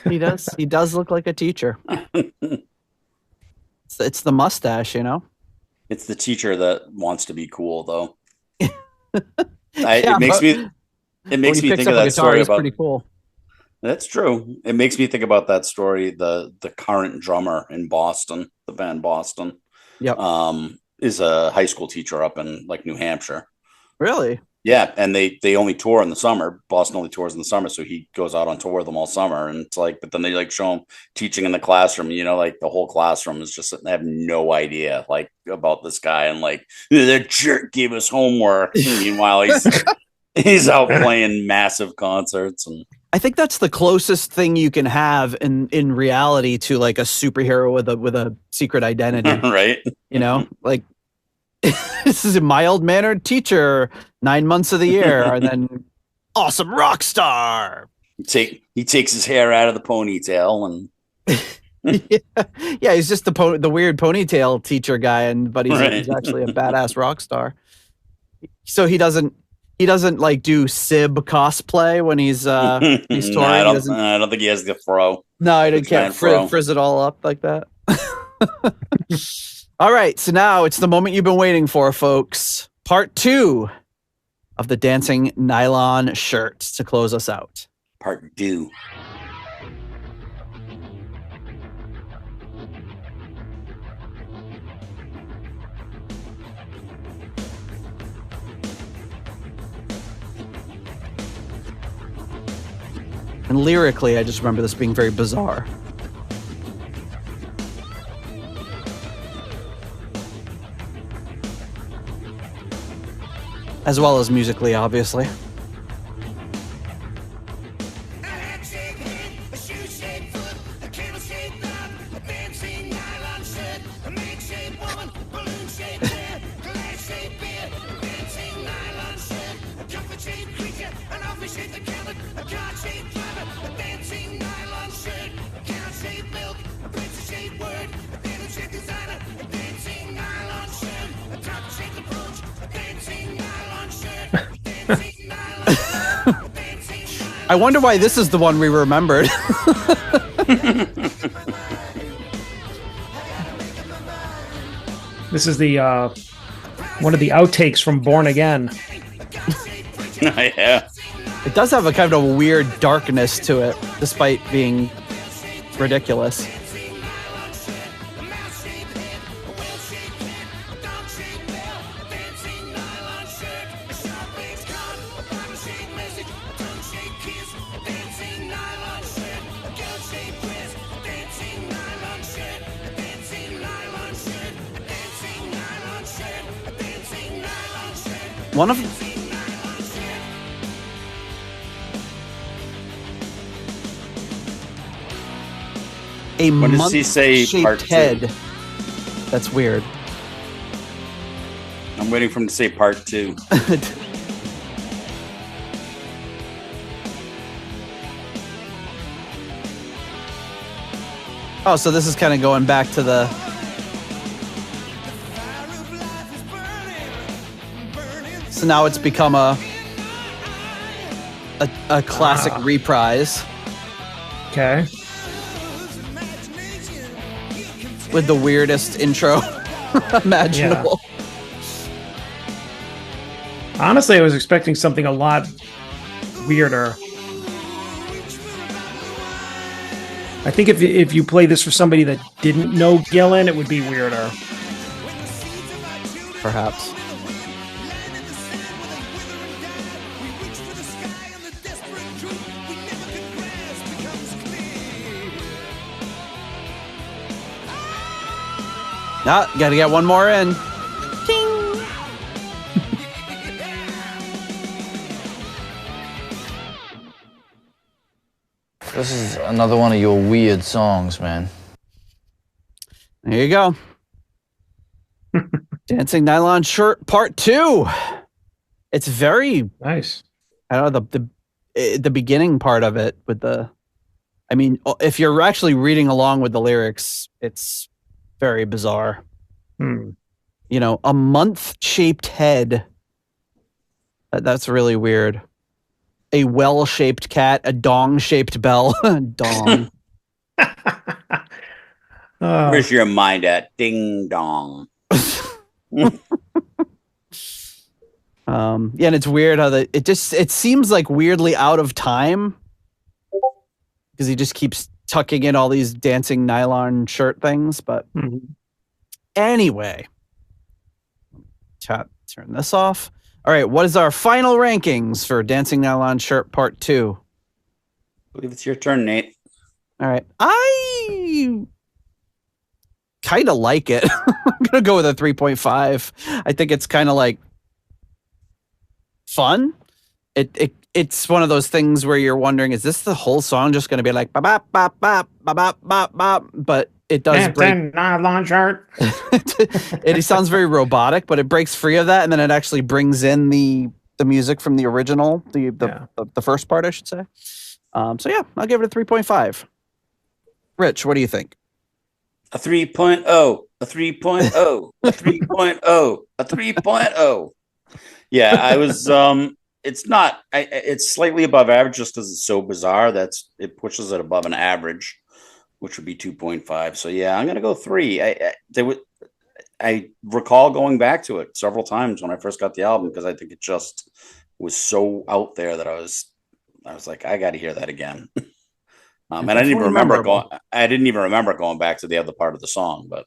He does. He does look like a teacher. It's the mustache, you know. It's the teacher that wants to be cool, though. Yeah, it makes me think of that story about. Pretty cool. That's true. It makes me think about that story. The current drummer in Boston, the band Boston, yep, is a high school teacher up in like New Hampshire. Really? Yeah, and they only tour in the summer. Boston only tours in the summer, so he goes out on tour with them all summer. And it's like, but then they like show him teaching in the classroom. You know, like the whole classroom is just they have no idea like about this guy, and like that jerk gave us homework. Meanwhile, he's out playing massive concerts. And I think that's the closest thing you can have in reality to like a superhero with a secret identity, right? You know, like. This is a mild-mannered teacher 9 months of the year, and then awesome rock star. He takes his hair out of the ponytail and yeah, he's just the weird ponytail teacher guy, but he's actually a badass rock star. So he doesn't like do Sib cosplay when he's touring. I don't think he has the fro. No, he can't frizz it all up like that. All right, so now it's the moment you've been waiting for, folks. Part 2 of the dancing nylon shirt to close us out. Part 2. And lyrically, I just remember this being very bizarre. As well as musically, obviously. I wonder why this is the one we remembered. This is the one of the outtakes from Born Again. Yeah. It does have a kind of a weird darkness to it, despite being ridiculous. One of a when does he say part 2? Head. That's weird. I'm waiting for him to say part 2. Oh, so this is kind of going back to the... So now it's become a classic reprise. Okay. With the weirdest intro imaginable. Yeah. Honestly, I was expecting something a lot weirder. I think if you play this for somebody that didn't know Gillan, it would be weirder. Perhaps. Ah, gotta get one more in. Ding. This is another one of your weird songs, man. There you go. Dancing Nylon Shirt Part 2. It's very nice. I don't know, the beginning part of it with the... I mean, if you're actually reading along with the lyrics, it's Very bizarre. Hmm. You know, a month-shaped head. That's really weird. A well-shaped cat, a dong-shaped bell. Dong. Where's your mind at? Ding dong. Yeah, and it's weird how it seems like weirdly out of time because he just keeps tucking in all these dancing nylon shirt things. But anyway, turn this off. All right, what is our final rankings for Dancing Nylon Shirt Part 2? I believe it's your turn, Nate. All right, I kind of like it. I'm gonna go with a 3.5. I think it's kind of like fun. It's one of those things where you're wondering, is this the whole song just going to be like bop bop bop bop bop bop bop? But it does break. Nylon shirt. It sounds very robotic, but it breaks free of that, and then it actually brings in the music from the original, the first part, I should say. So yeah, I'll give it a 3.5. Rich, what do you think? A 3.0, a 3.0, a 3.0, a 3.0. Yeah, I was. It's not. It's slightly above average just because it's so bizarre. It pushes it above an average, which would be 2.5. So yeah, I'm gonna go 3. I recall going back to it several times when I first got the album because I think it just was so out there that I was like, I got to hear that again. And I didn't even remember going back to the other part of the song, but.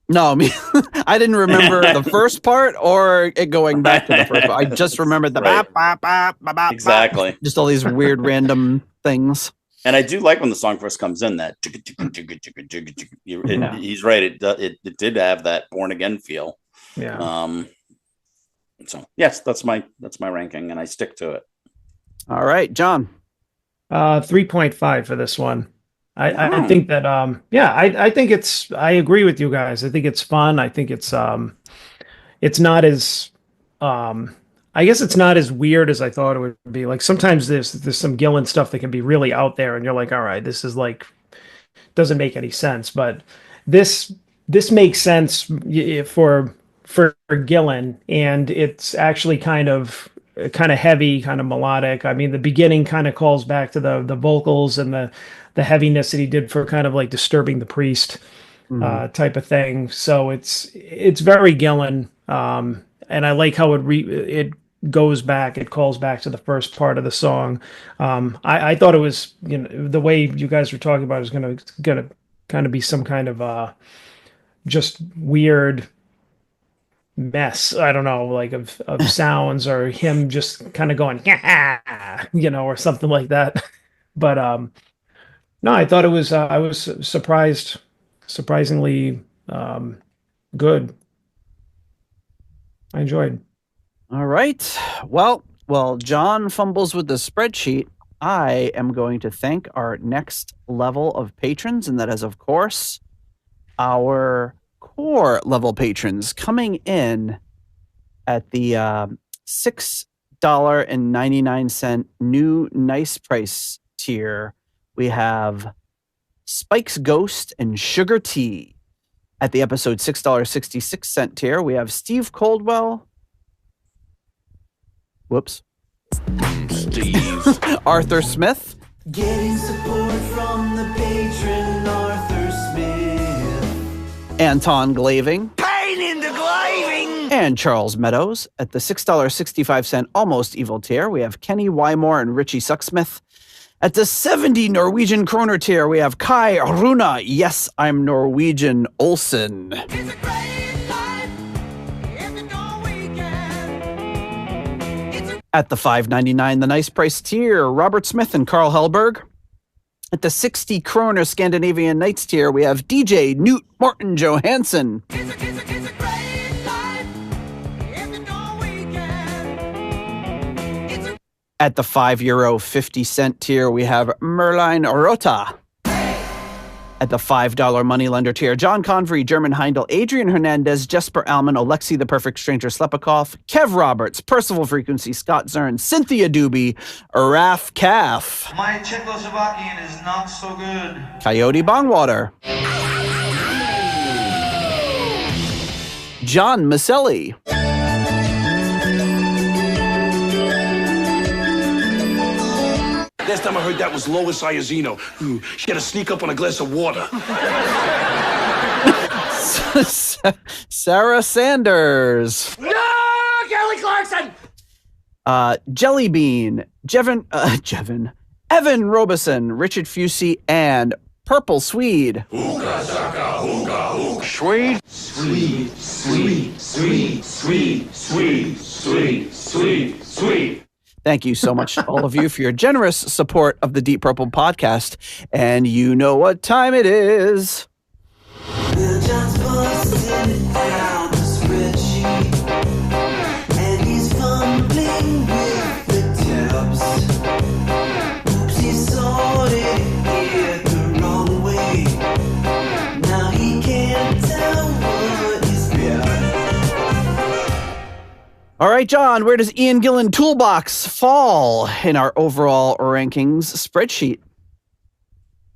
No, I mean, I didn't remember the first part or it going back to the first part. I just remembered the bop, bop, bop, bop, bop. Exactly. Just all these weird random things. And I do like when the song first comes in, that he's right. It did have that Born Again feel. Yeah. So yes, that's my ranking, and I stick to it. All right, John. 3.5 for this one. I think that I think I agree with you guys. I think it's fun. I think it's not as I guess it's not as weird as I thought it would be. Like sometimes there's some Gillan stuff that can be really out there and you're like, all right, this is like doesn't make any sense. But this makes sense for Gillan, and it's actually kind of heavy, kind of melodic. I mean, the beginning kind of calls back to the vocals and the heaviness that he did for kind of like Disturbing the Priest type of thing. So it's very Gillan, and I like how it goes back. It calls back to the first part of the song. I thought it was, the way you guys were talking about it was gonna kind of be some kind of just weird mess, I don't know, like of sounds, or him just kind of going or something like that. But no, I thought it was I was surprisingly good. I enjoyed. All right, well John fumbles with the spreadsheet. I am going to thank our next level of patrons, and that is of course our core level patrons, coming in at the $6.99 new nice price tier. We have Spike's Ghost and Sugar Tea. At the episode $6.66 tier, we have Steve Coldwell. Whoops. Steve. Arthur Smith. Getting support from the patron Arthur Smith. Anton Glaving. Pain in the glaving! And Charles Meadows. At the $6.65 Almost Evil tier, we have Kenny Wymore and Richie Sucksmith. At the 70 Norwegian kroner tier, we have Kai Runa. Yes, I'm Norwegian Olsen. At the $5.99 The Nice Price tier, Robert Smith and Carl Hellberg. At the 60 kroner Scandinavian Nights tier, we have DJ Newt Martin Johansson. At the €5.50 tier, we have Merlin Rota. At the $5 moneylender tier, John Convery, German Heindel, Adrian Hernandez, Jesper Alman, Alexei the Perfect Stranger Slepikoff, Kev Roberts, Percival Frequency, Scott Zern, Cynthia Doobie, Raf Calf. My Czechoslovakian is not so good. Coyote Bongwater. John Maselli. Last time I heard that was Lois Iazino. She had to sneak up on a glass of water. Sarah Sanders. No, Kelly Clarkson! Jelly Bean. Evan Robeson, Richard Fusey, and Purple Swede. Hookah, shaka, hookah, hookah. Swede? Sweet, sweet, sweet, sweet, sweet, sweet, sweet, sweet. Thank you so much, all of you, for your generous support of the Deep Purple podcast. And you know what time it is. Bill John's busting out the spreadsheet, and he's fumbling with the tabs. Oops, he sorted it the wrong way. Now he can't tell what is bad. All right, John, where does Ian Gillan Toolbox fall in our overall rankings spreadsheet?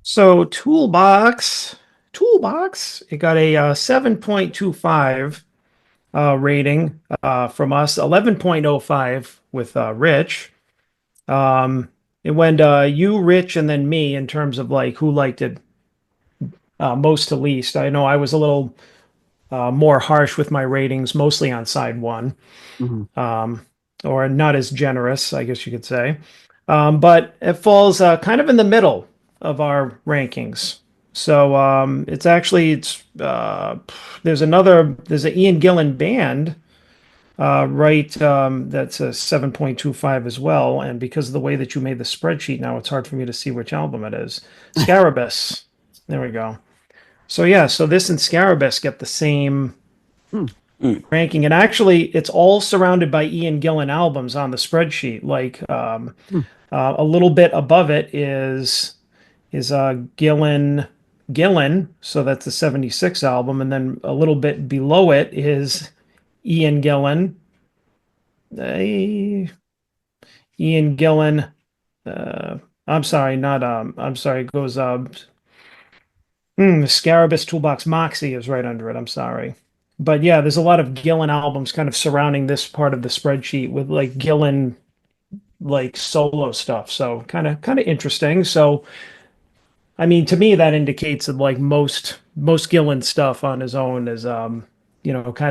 So Toolbox, it got a 7.25 rating from us, 11.05 with Rich. It went you, Rich, and then me in terms of like who liked it most to least. I know I was a little more harsh with my ratings, mostly on side one, or not as generous, I guess you could say. But it falls kind of in the middle of our rankings. So it's there's an Ian Gillan band, right? That's a 7.25 as well. And because of the way that you made the spreadsheet, now it's hard for me to see which album it is. Scarabus. There we go. So yeah, so this and Scarabus get the same ranking, and actually, it's all surrounded by Ian Gillan albums on the spreadsheet. Like a little bit above it is Gillan, so that's the 76 album, and then a little bit below it is Ian Gillan. Ian Gillan. It goes. Scarabus Toolbox Moxie is right under it. I'm sorry. But yeah, there's a lot of Gillan albums kind of surrounding this part of the spreadsheet with like Gillan like solo stuff. So kind of interesting. So I mean, to me that indicates that like most Gillan stuff on his own is kind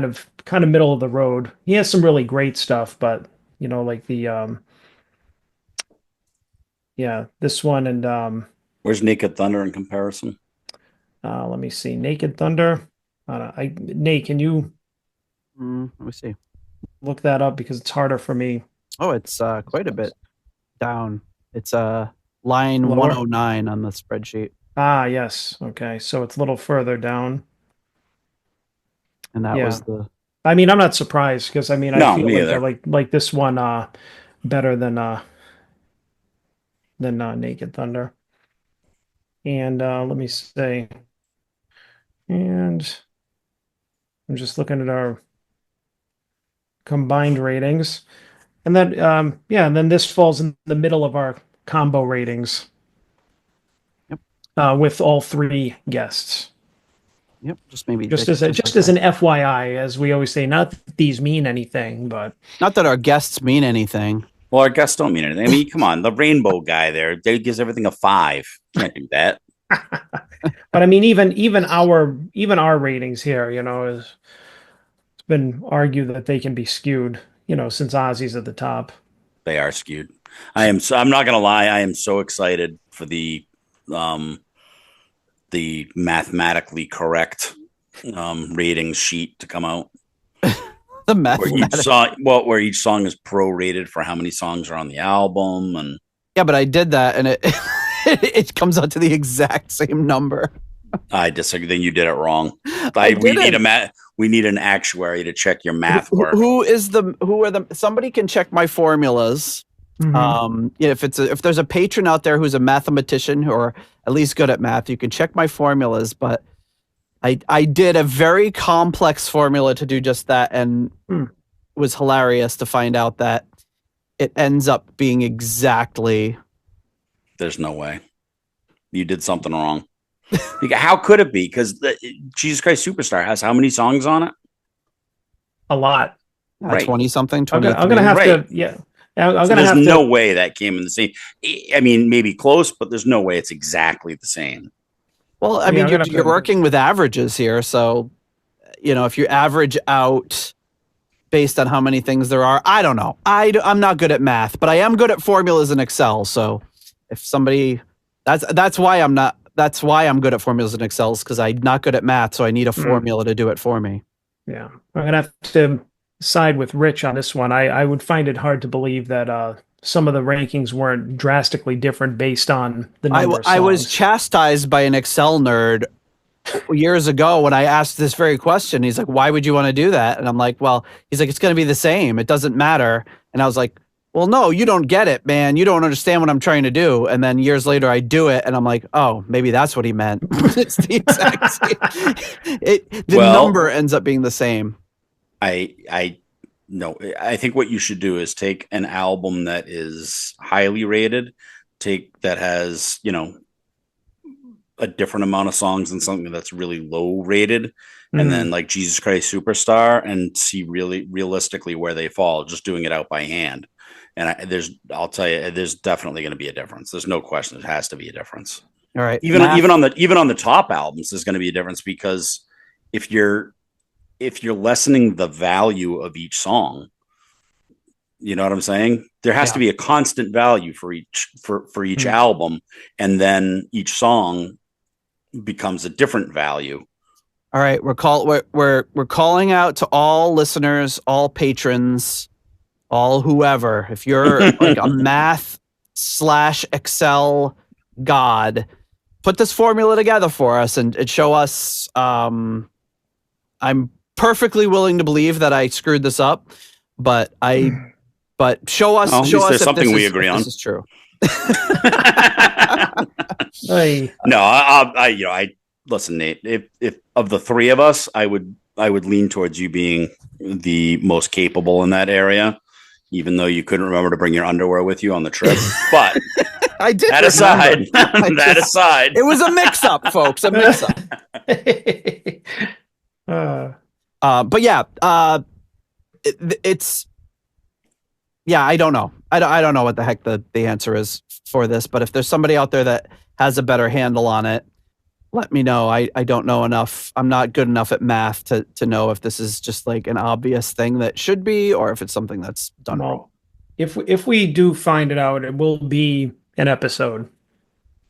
of middle of the road. He has some really great stuff, but like the this one and where's Naked Thunder in comparison? Let me see. Naked Thunder. Nate, can you let me see. Look that up because it's harder for me. Oh, it's quite a bit down. It's line Lower? 109 on the spreadsheet. Ah, yes. Okay, so it's a little further down. And that was the. I mean, I'm not surprised because I feel like this one better than Naked Thunder. And let me say, and I'm just looking at our combined ratings, and then and then this falls in the middle of our combo ratings. Yep. With all three guests. Yep. Just maybe just as an FYI, as we always say, not that these mean anything, but not that our guests mean anything. Well, our guests don't mean anything. I mean, come on, the rainbow guy there, Dave gives everything a 5. Can't do that. But I mean, even our ratings here, it's been argued that they can be skewed, since Ozzy's at the top. They are skewed. I'm not gonna lie, I am so excited for the mathematically correct ratings sheet to come out. The mathematics. Where each song is prorated for how many songs are on the album, and yeah, but I did that, and it it comes out to the exact same number. I disagree. Then you did it wrong. We need an actuary to check your math work. Somebody can check my formulas. Mm-hmm. If there's a patron out there who's a mathematician or at least good at math, you can check my formulas. But I did a very complex formula to do just that, and it was hilarious to find out that it ends up being exactly. There's no way you did something wrong. How could it be? Because Jesus Christ Superstar has how many songs on it? a lot. Right. 20 something, I'm 20. gonna have Right. to, yeah. I'm So gonna there's have no to. way that came in the same. I mean, maybe close, but there's no way it's exactly the same. Well, I Yeah, mean, I'm gonna have you're to- working with averages here, so if you average out based on how many things there are, I don't know. I'm not good at math, but I am good at formulas in Excel. So if somebody, that's why I'm not. That's why I'm good at formulas in Excel, because I'm not good at math, so I need a formula to do it for me. Yeah, I'm gonna have to side with Rich on this one. I would find it hard to believe that some of the rankings weren't drastically different based on the number of songs. I was chastised by an Excel nerd years ago when I asked this very question. He's like, "Why would you want to do that?" And I'm like, "Well," he's like, "It's going to be the same. It doesn't matter." And I was like, "Well, no, you don't get it, man. You don't understand what I'm trying to do." And then years later, I do it, and I'm like, "Oh, maybe that's what he meant." It's the exact same. The number ends up being the same. No, I think what you should do is take an album that is highly rated, that has, a different amount of songs than something that's really low rated, and then like Jesus Christ Superstar, and see really realistically where they fall, just doing it out by hand. And I'll tell you, there's definitely going to be a difference. There's no question. There has to be a difference. All right. Even on the top albums, there's going to be a difference, because if you're lessening the value of each song, you know what I'm saying? There has to be a constant value for each album, and then each song becomes a different value. All right, we're calling out to all listeners, all patrons, all whoever. If you're like a math/Excel god, put this formula together for us and show us. I'm perfectly willing to believe that I screwed this up, but show us. Show us if something we agree on. This is true. No, I listen, Nate. If of the three of us, I would lean towards you being the most capable in that area, even though you couldn't remember to bring your underwear with you on the trip. But I did. That aside, aside, it was a mix-up, folks. A mix-up. But yeah, it's. Yeah, I don't know. I don't know what the heck the answer is for this, but if there's somebody out there that has a better handle on it, let me know. I don't know enough. I'm not good enough at math to know if this is just like an obvious thing that should be, or if it's something that's done wrong. If we do find it out, it will be an episode.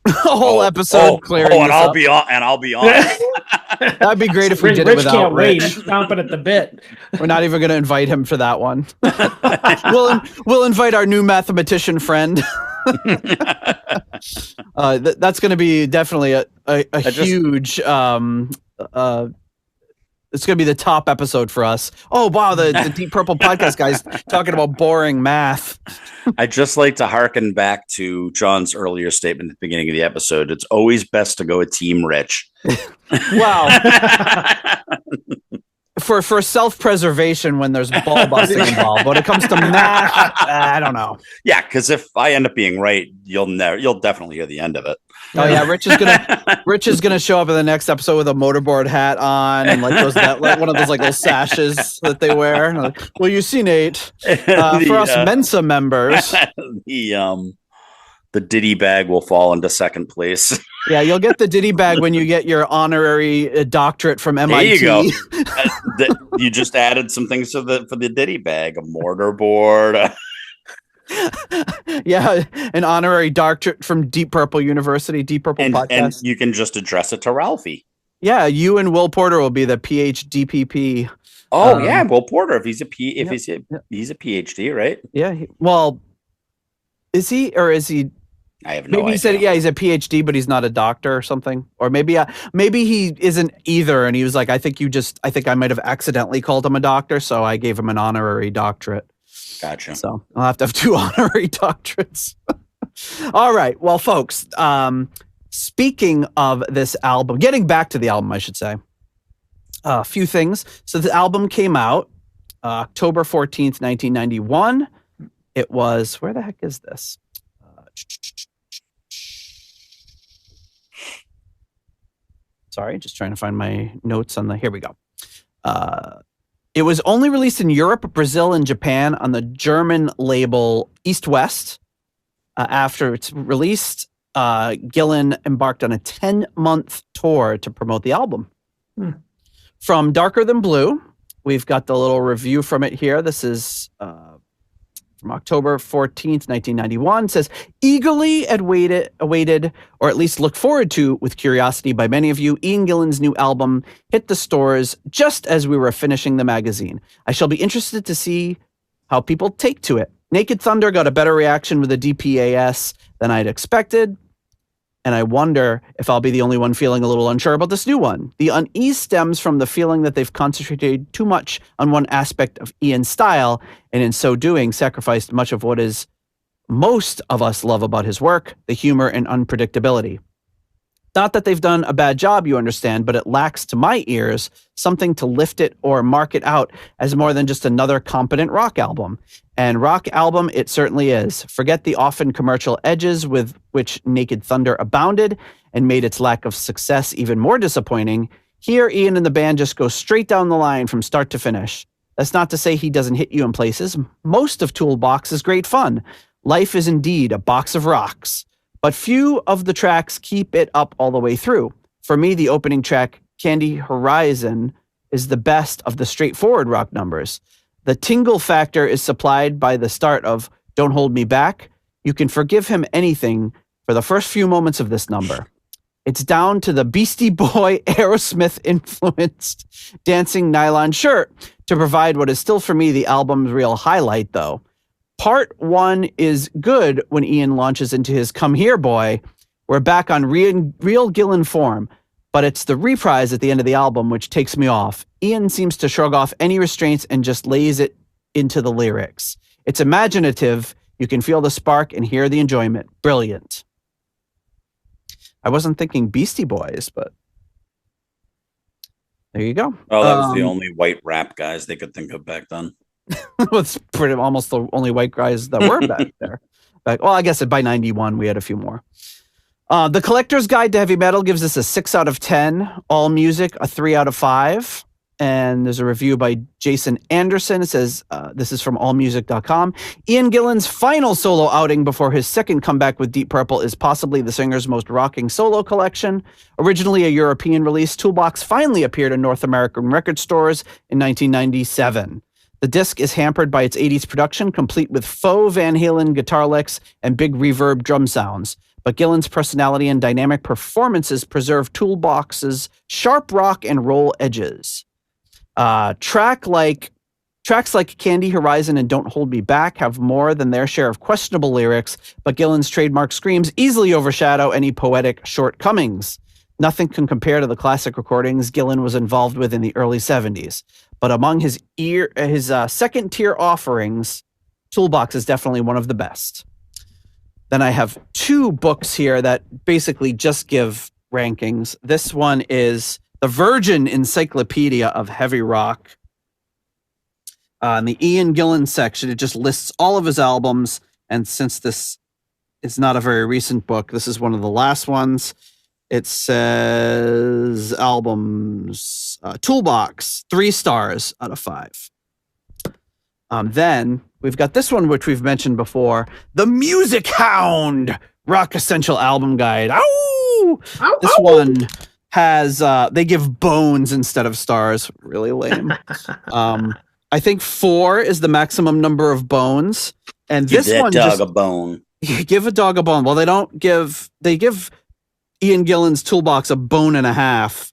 A whole episode clearing this I'll up. be on. That'd be great if we did Rich it without can't Rich. wait. He's chomping at the bit. We're not even going to invite him for that one. We'll invite our new mathematician friend. That's going to be definitely a huge. It's going to be the top episode for us. Oh wow, the Deep Purple podcast guys talking about boring math. I'd just like to hearken back to John's earlier statement at the beginning of the episode. It's always best to go with Team Rich. Wow. For self-preservation when there's ball busting involved. When it comes to math, I don't know. Yeah, because if I end up being right, you'll definitely hear the end of it. Oh yeah, Rich is gonna show up in the next episode with a motorboard hat on and like one of those like little sashes that they wear. Like, well, you see, Nate, for us Mensa members, the Diddy bag will fall into second place. Yeah, you'll get the Diddy bag when you get your honorary doctorate from MIT. There you go. You just added some things for the Diddy bag, a mortarboard. Yeah, an honorary doctorate from Deep Purple University, Deep Purple Podcast. And you can just address it to Ralphie. Yeah, you and Will Porter will be the PhDPP. Oh yeah, Will Porter. If he's a PhD, right? Yeah. Well, is he or is he? I have no idea. Maybe he said, yeah, he's a PhD, but he's not a doctor or something. Or maybe he isn't either. And he was like, I think I might have accidentally called him a doctor. So I gave him an honorary doctorate. Gotcha. So I'll have to have 2 honorary doctorates. All right. Well, folks, speaking of this album, getting back to the album, I should say, a few things. So the album came out October 14th, 1991. It was, where the heck is this? Sorry, just trying to find my notes on here we go. It was only released in Europe, Brazil, and Japan on the German label East West. After its released, Gillan embarked on a 10-month tour to promote the album. From Darker Than Blue, we've got the little review from it here. This is from October 14th, 1991. It says, eagerly awaited, or at least looked forward to with curiosity by many of you, Ian Gillan's new album hit the stores just as we were finishing the magazine. I shall be interested to see how people take to it. Naked Thunder got a better reaction with the DPAS than I'd expected, and I wonder if I'll be the only one feeling a little unsure about this new one. The unease stems from the feeling that they've concentrated too much on one aspect of Ian's style, and in so doing, sacrificed much of what is most of us love about his work, the humor and unpredictability. Not that they've done a bad job, you understand, but it lacks, to my ears, something to lift it or mark it out as more than just another competent rock album. And rock album it certainly is. Forget the often commercial edges with which Naked Thunder abounded and made its lack of success even more disappointing. Here, Ian and the band just go straight down the line from start to finish. That's not to say he doesn't hit you in places. Most of Toolbox is great fun. Life is indeed a box of rocks. But few of the tracks keep it up all the way through. For me, the opening track, Candy Horizon, is the best of the straightforward rock numbers. The tingle factor is supplied by the start of Don't Hold Me Back. You can forgive him anything for the first few moments of this number. It's down to the Beastie Boy Aerosmith influenced dancing nylon shirt to provide what is still for me the album's real highlight, though. Part 1 is good when Ian launches into his Come Here Boy. We're back on real Gillan form, but it's the reprise at the end of the album which takes me off. Ian seems to shrug off any restraints and just lays it into the lyrics. It's imaginative. You can feel the spark and hear the enjoyment. Brilliant. I wasn't thinking Beastie Boys, but there you go. Oh, that was the only white rap guys they could think of back then. It's pretty almost the only white guys that were back there. Well, I guess by 91 we had a few more. The Collector's Guide to Heavy Metal gives us a 6 out of 10. All Music a 3 out of 5. And there's a review by Jason Anderson. It says, this is from allmusic.com. Ian Gillan's final solo outing before his second comeback with Deep Purple is possibly the singer's most rocking solo collection. Originally a European release, Toolbox finally appeared in North American record stores in 1997. The disc is hampered by its 80s production, complete with faux Van Halen guitar licks and big reverb drum sounds. But Gillan's personality and dynamic performances preserve Toolbox's sharp rock and roll edges. Tracks like Candy Horizon and Don't Hold Me Back have more than their share of questionable lyrics, but Gillan's trademark screams easily overshadow any poetic shortcomings. Nothing can compare to the classic recordings Gillan was involved with in the early 70s. But among his second-tier offerings, Toolbox is definitely one of the best. Then I have 2 books here that basically just give rankings. This one is the Virgin Encyclopedia of Heavy Rock. In the Ian Gillan section, it just lists all of his albums. And since this is not a very recent book, this is one of the last ones. It says albums, Toolbox, 3 stars out of 5. Then we've got this one, which we've mentioned before, The Music Hound Rock Essential Album Guide. Ow! This one has, they give bones instead of stars. Really lame. I think 4 is the maximum number of bones. And Give this that one dog just, a bone. Give a dog a bone. Well, they give Ian Gillan's Toolbox a bone and a half.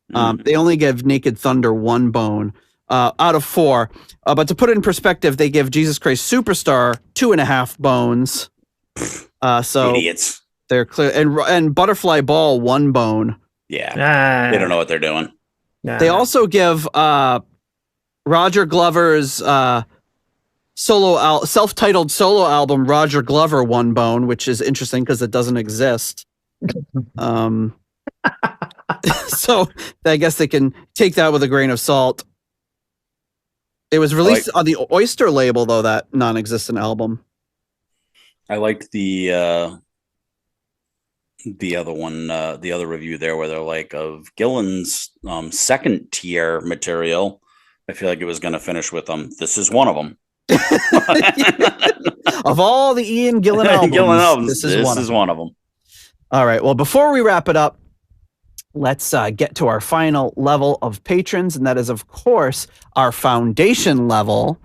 They only give Naked Thunder 1 bone out of 4. But to put it in perspective, they give Jesus Christ Superstar 2.5 bones. So idiots. They're clear. And Butterfly Ball 1 bone. Yeah. They don't know what they're doing. They also give Roger Glover's self-titled solo album Roger Glover 1 bone, which is interesting because it doesn't exist. So I guess they can take that with a grain of salt. It was released on the Oyster label, though, that non-existent album. I liked the other one, the other review there, where they're like, of Gillan's second tier material, I feel like it was going to finish with this is one of them. Of all the Ian Gillan albums, this is one of them. All right. Well, before we wrap it up, let's get to our final level of patrons, and that is, of course, our foundation level.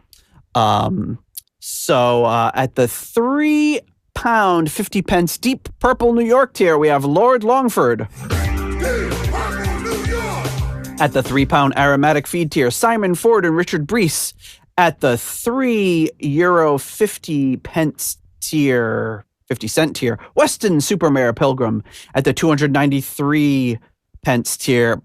So at the £3 50 pence Deep Purple New York tier, we have Lord Longford. At the £3 aromatic feed tier, Simon Ford and Richard Brees. At the €3 50 pence tier, 50 cent tier, Weston Supermare Pilgrim. At the 293 pence tier,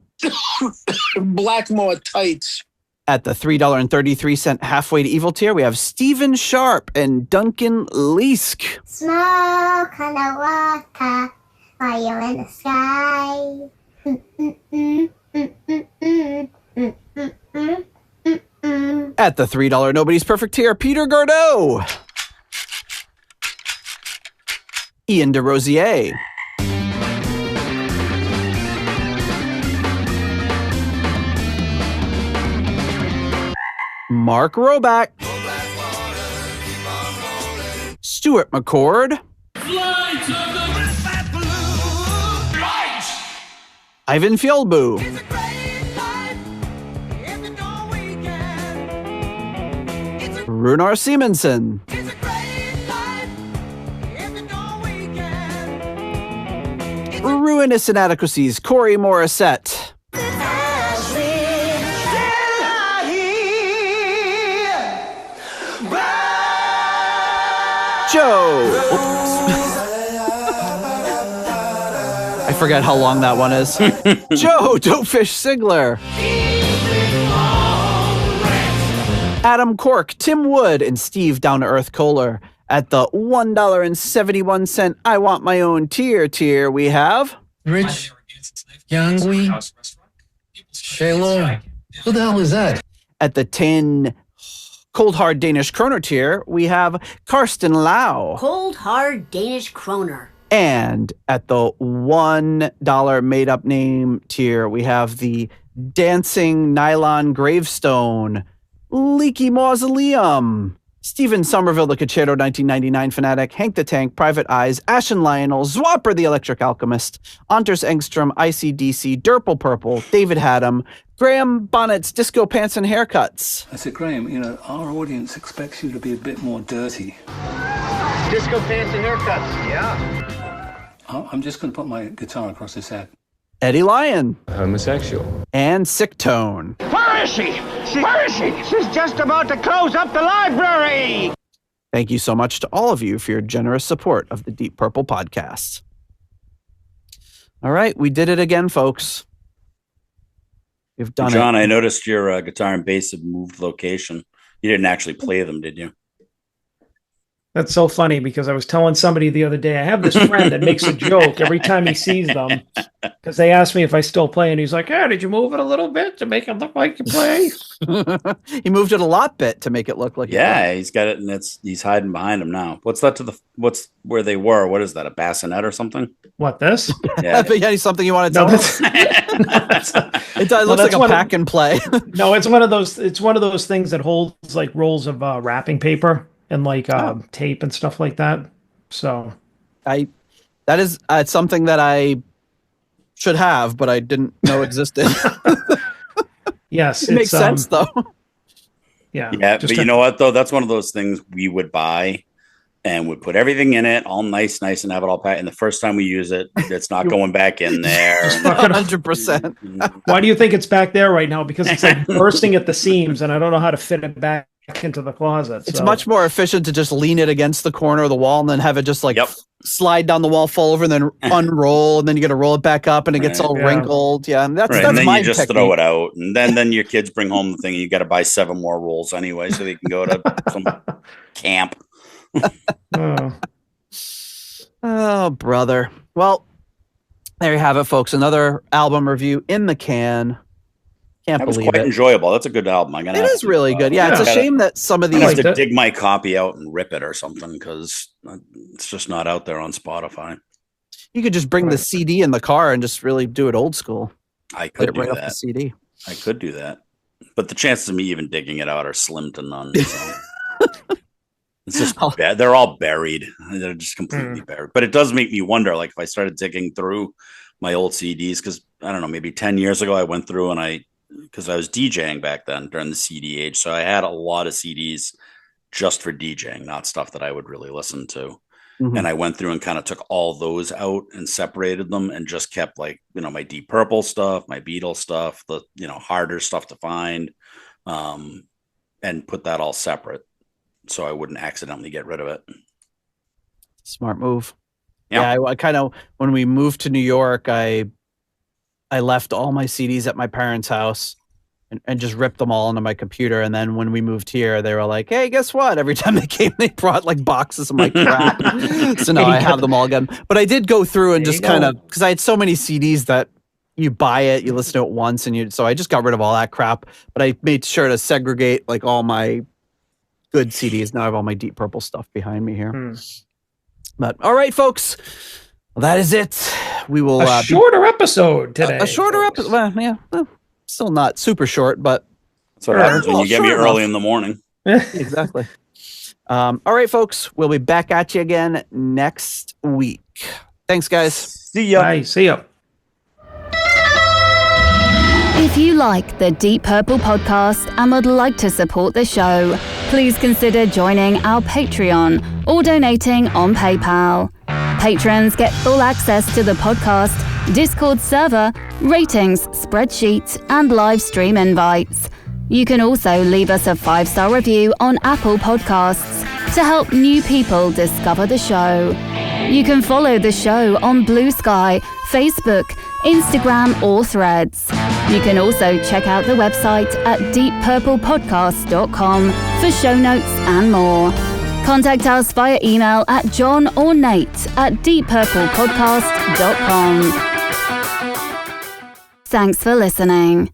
Blackmore Tights. At the $3.33 halfway to evil tier, we have Stephen Sharp and Duncan Leask. Smoke on the water while you're in the sky. At the $3 Nobody's Perfect tier, Peter Gardeau. Ian DeRosier. Mark Roback. Stuart McCord. Ivan Fjellbu. Runar Simonson. Ruinous Inadequacies, Corey Morissette. Joe. I forget how long that one is. Joe Dopefish Sigler. Adam Cork, Tim Wood, and Steve Down to Earth Kohler. At the $1.71 I Want My Own tier, we have Rich Yangui Shaylor. Who the hell is that? At the 10 Cold Hard Danish Kroner tier, we have Karsten Lau. Cold Hard Danish Kroner. And at the $1 made up name tier, we have the Dancing Nylon Leaky Mausoleum. Stephen Somerville, the Cachero 1999 fanatic, Hank the Tank, Private Eyes, Ashen Lionel, Zwapper the Electric Alchemist, Anders Engstrom, ICDC, Durple Purple, David Haddam, Graham Bonnet's Disco Pants and Haircuts. I said, Graham, our audience expects you to be a bit more dirty. Disco Pants and Haircuts, yeah. I'm just going to put my guitar across his head. Eddie Lyon. Homosexual. And Sick Tone. Where is she? Where is she? She's just about to close up the library. Thank you so much to all of you for your generous support of the Deep Purple podcast. All right, we did it again, folks. We've done John, it. I noticed your guitar and bass have moved location. You didn't actually play them, did you? That's so funny because I was telling somebody the other day, I have this friend that makes a joke every time he sees them because they ask me if I still play. And he's like, did you move it a little bit to make it look like you play? He moved it a lot bit to make it look like he's got it, and he's hiding behind him now. What's that what's where they were? What is that, a bassinet or something? What, this? Yeah. Something you want to tell us? It looks like a pack and play. No, it's one of those things that holds like rolls of wrapping paper and like tape and stuff like that. So that is something that I should have, but I didn't know existed. Yes. It makes sense though. Yeah. Yeah. But you know what though? That's one of those things we would buy and would put everything in it all nice and have it all packed. And the first time we use it, it's not going back in there. 100%. Why do you think it's back there right now? Because it's like bursting at the seams and I don't know how to fit it back into the closet. It's much more efficient to just lean it against the corner of the wall and then have it just like slide down the wall, fall over, and then unroll, and then you got to roll it back up, and it gets all wrinkled. Yeah, and that's and then my you just technique. throw it out, and then your kids bring home the thing, and you got to buy 7 more rolls anyway, so they can go to some camp. Oh, brother. Well, there you have it, folks. Another album review in the can. Can't believe it. Quite enjoyable. That's a good album. It is really good. Yeah, it's a shame that some of these. I have to dig my copy out and rip it or something because it's just not out there on Spotify. You could just bring the CD in the car and just really do it old school. I could do right that. off the CD. I could do that. But the chances of me even digging it out are slim to none. So. It's just bad. They're all buried. They're just completely buried. But it does make me wonder, like if I started digging through my old CDs, because I don't know, maybe 10 years ago I went through because I was DJing back then during the CD age. So I had a lot of CDs just for DJing, not stuff that I would really listen to. Mm-hmm. And I went through and kind of took all those out and separated them and just kept like, my Deep Purple stuff, my Beatles stuff, the, harder stuff to find, and put that all separate. So I wouldn't accidentally get rid of it. Smart move. Yeah, I kind of, when we moved to New York, I left all my CDs at my parents' house and just ripped them all into my computer. And then when we moved here, they were like, hey, guess what? Every time they came, they brought like boxes of my crap. So now I have them all again. But I did go through and just kind of, because I had so many CDs that you buy it, you listen to it once, so I just got rid of all that crap. But I made sure to segregate like all my good CDs. Now I have all my Deep Purple stuff behind me here. But all right, folks, well, that is it. We will a shorter episode today. A shorter episode. Well, yeah, still not super short, but that's what happens when you get me early in the morning. Exactly. All right, folks, we'll be back at you again next week. Thanks, guys. See ya. Bye. See ya. If you like the Deep Purple podcast and would like to support the show, please consider joining our Patreon or donating on PayPal. Patrons get full access to the podcast, Discord server, ratings, spreadsheets, and live stream invites. You can also leave us a 5-star review on Apple Podcasts to help new people discover the show. You can follow the show on Blue Sky, Facebook, Instagram, or Threads. You can also check out the website at deeppurplepodcast.com for show notes and more. Contact us via email at John or Nate at deeppurplepodcast.com. Thanks for listening.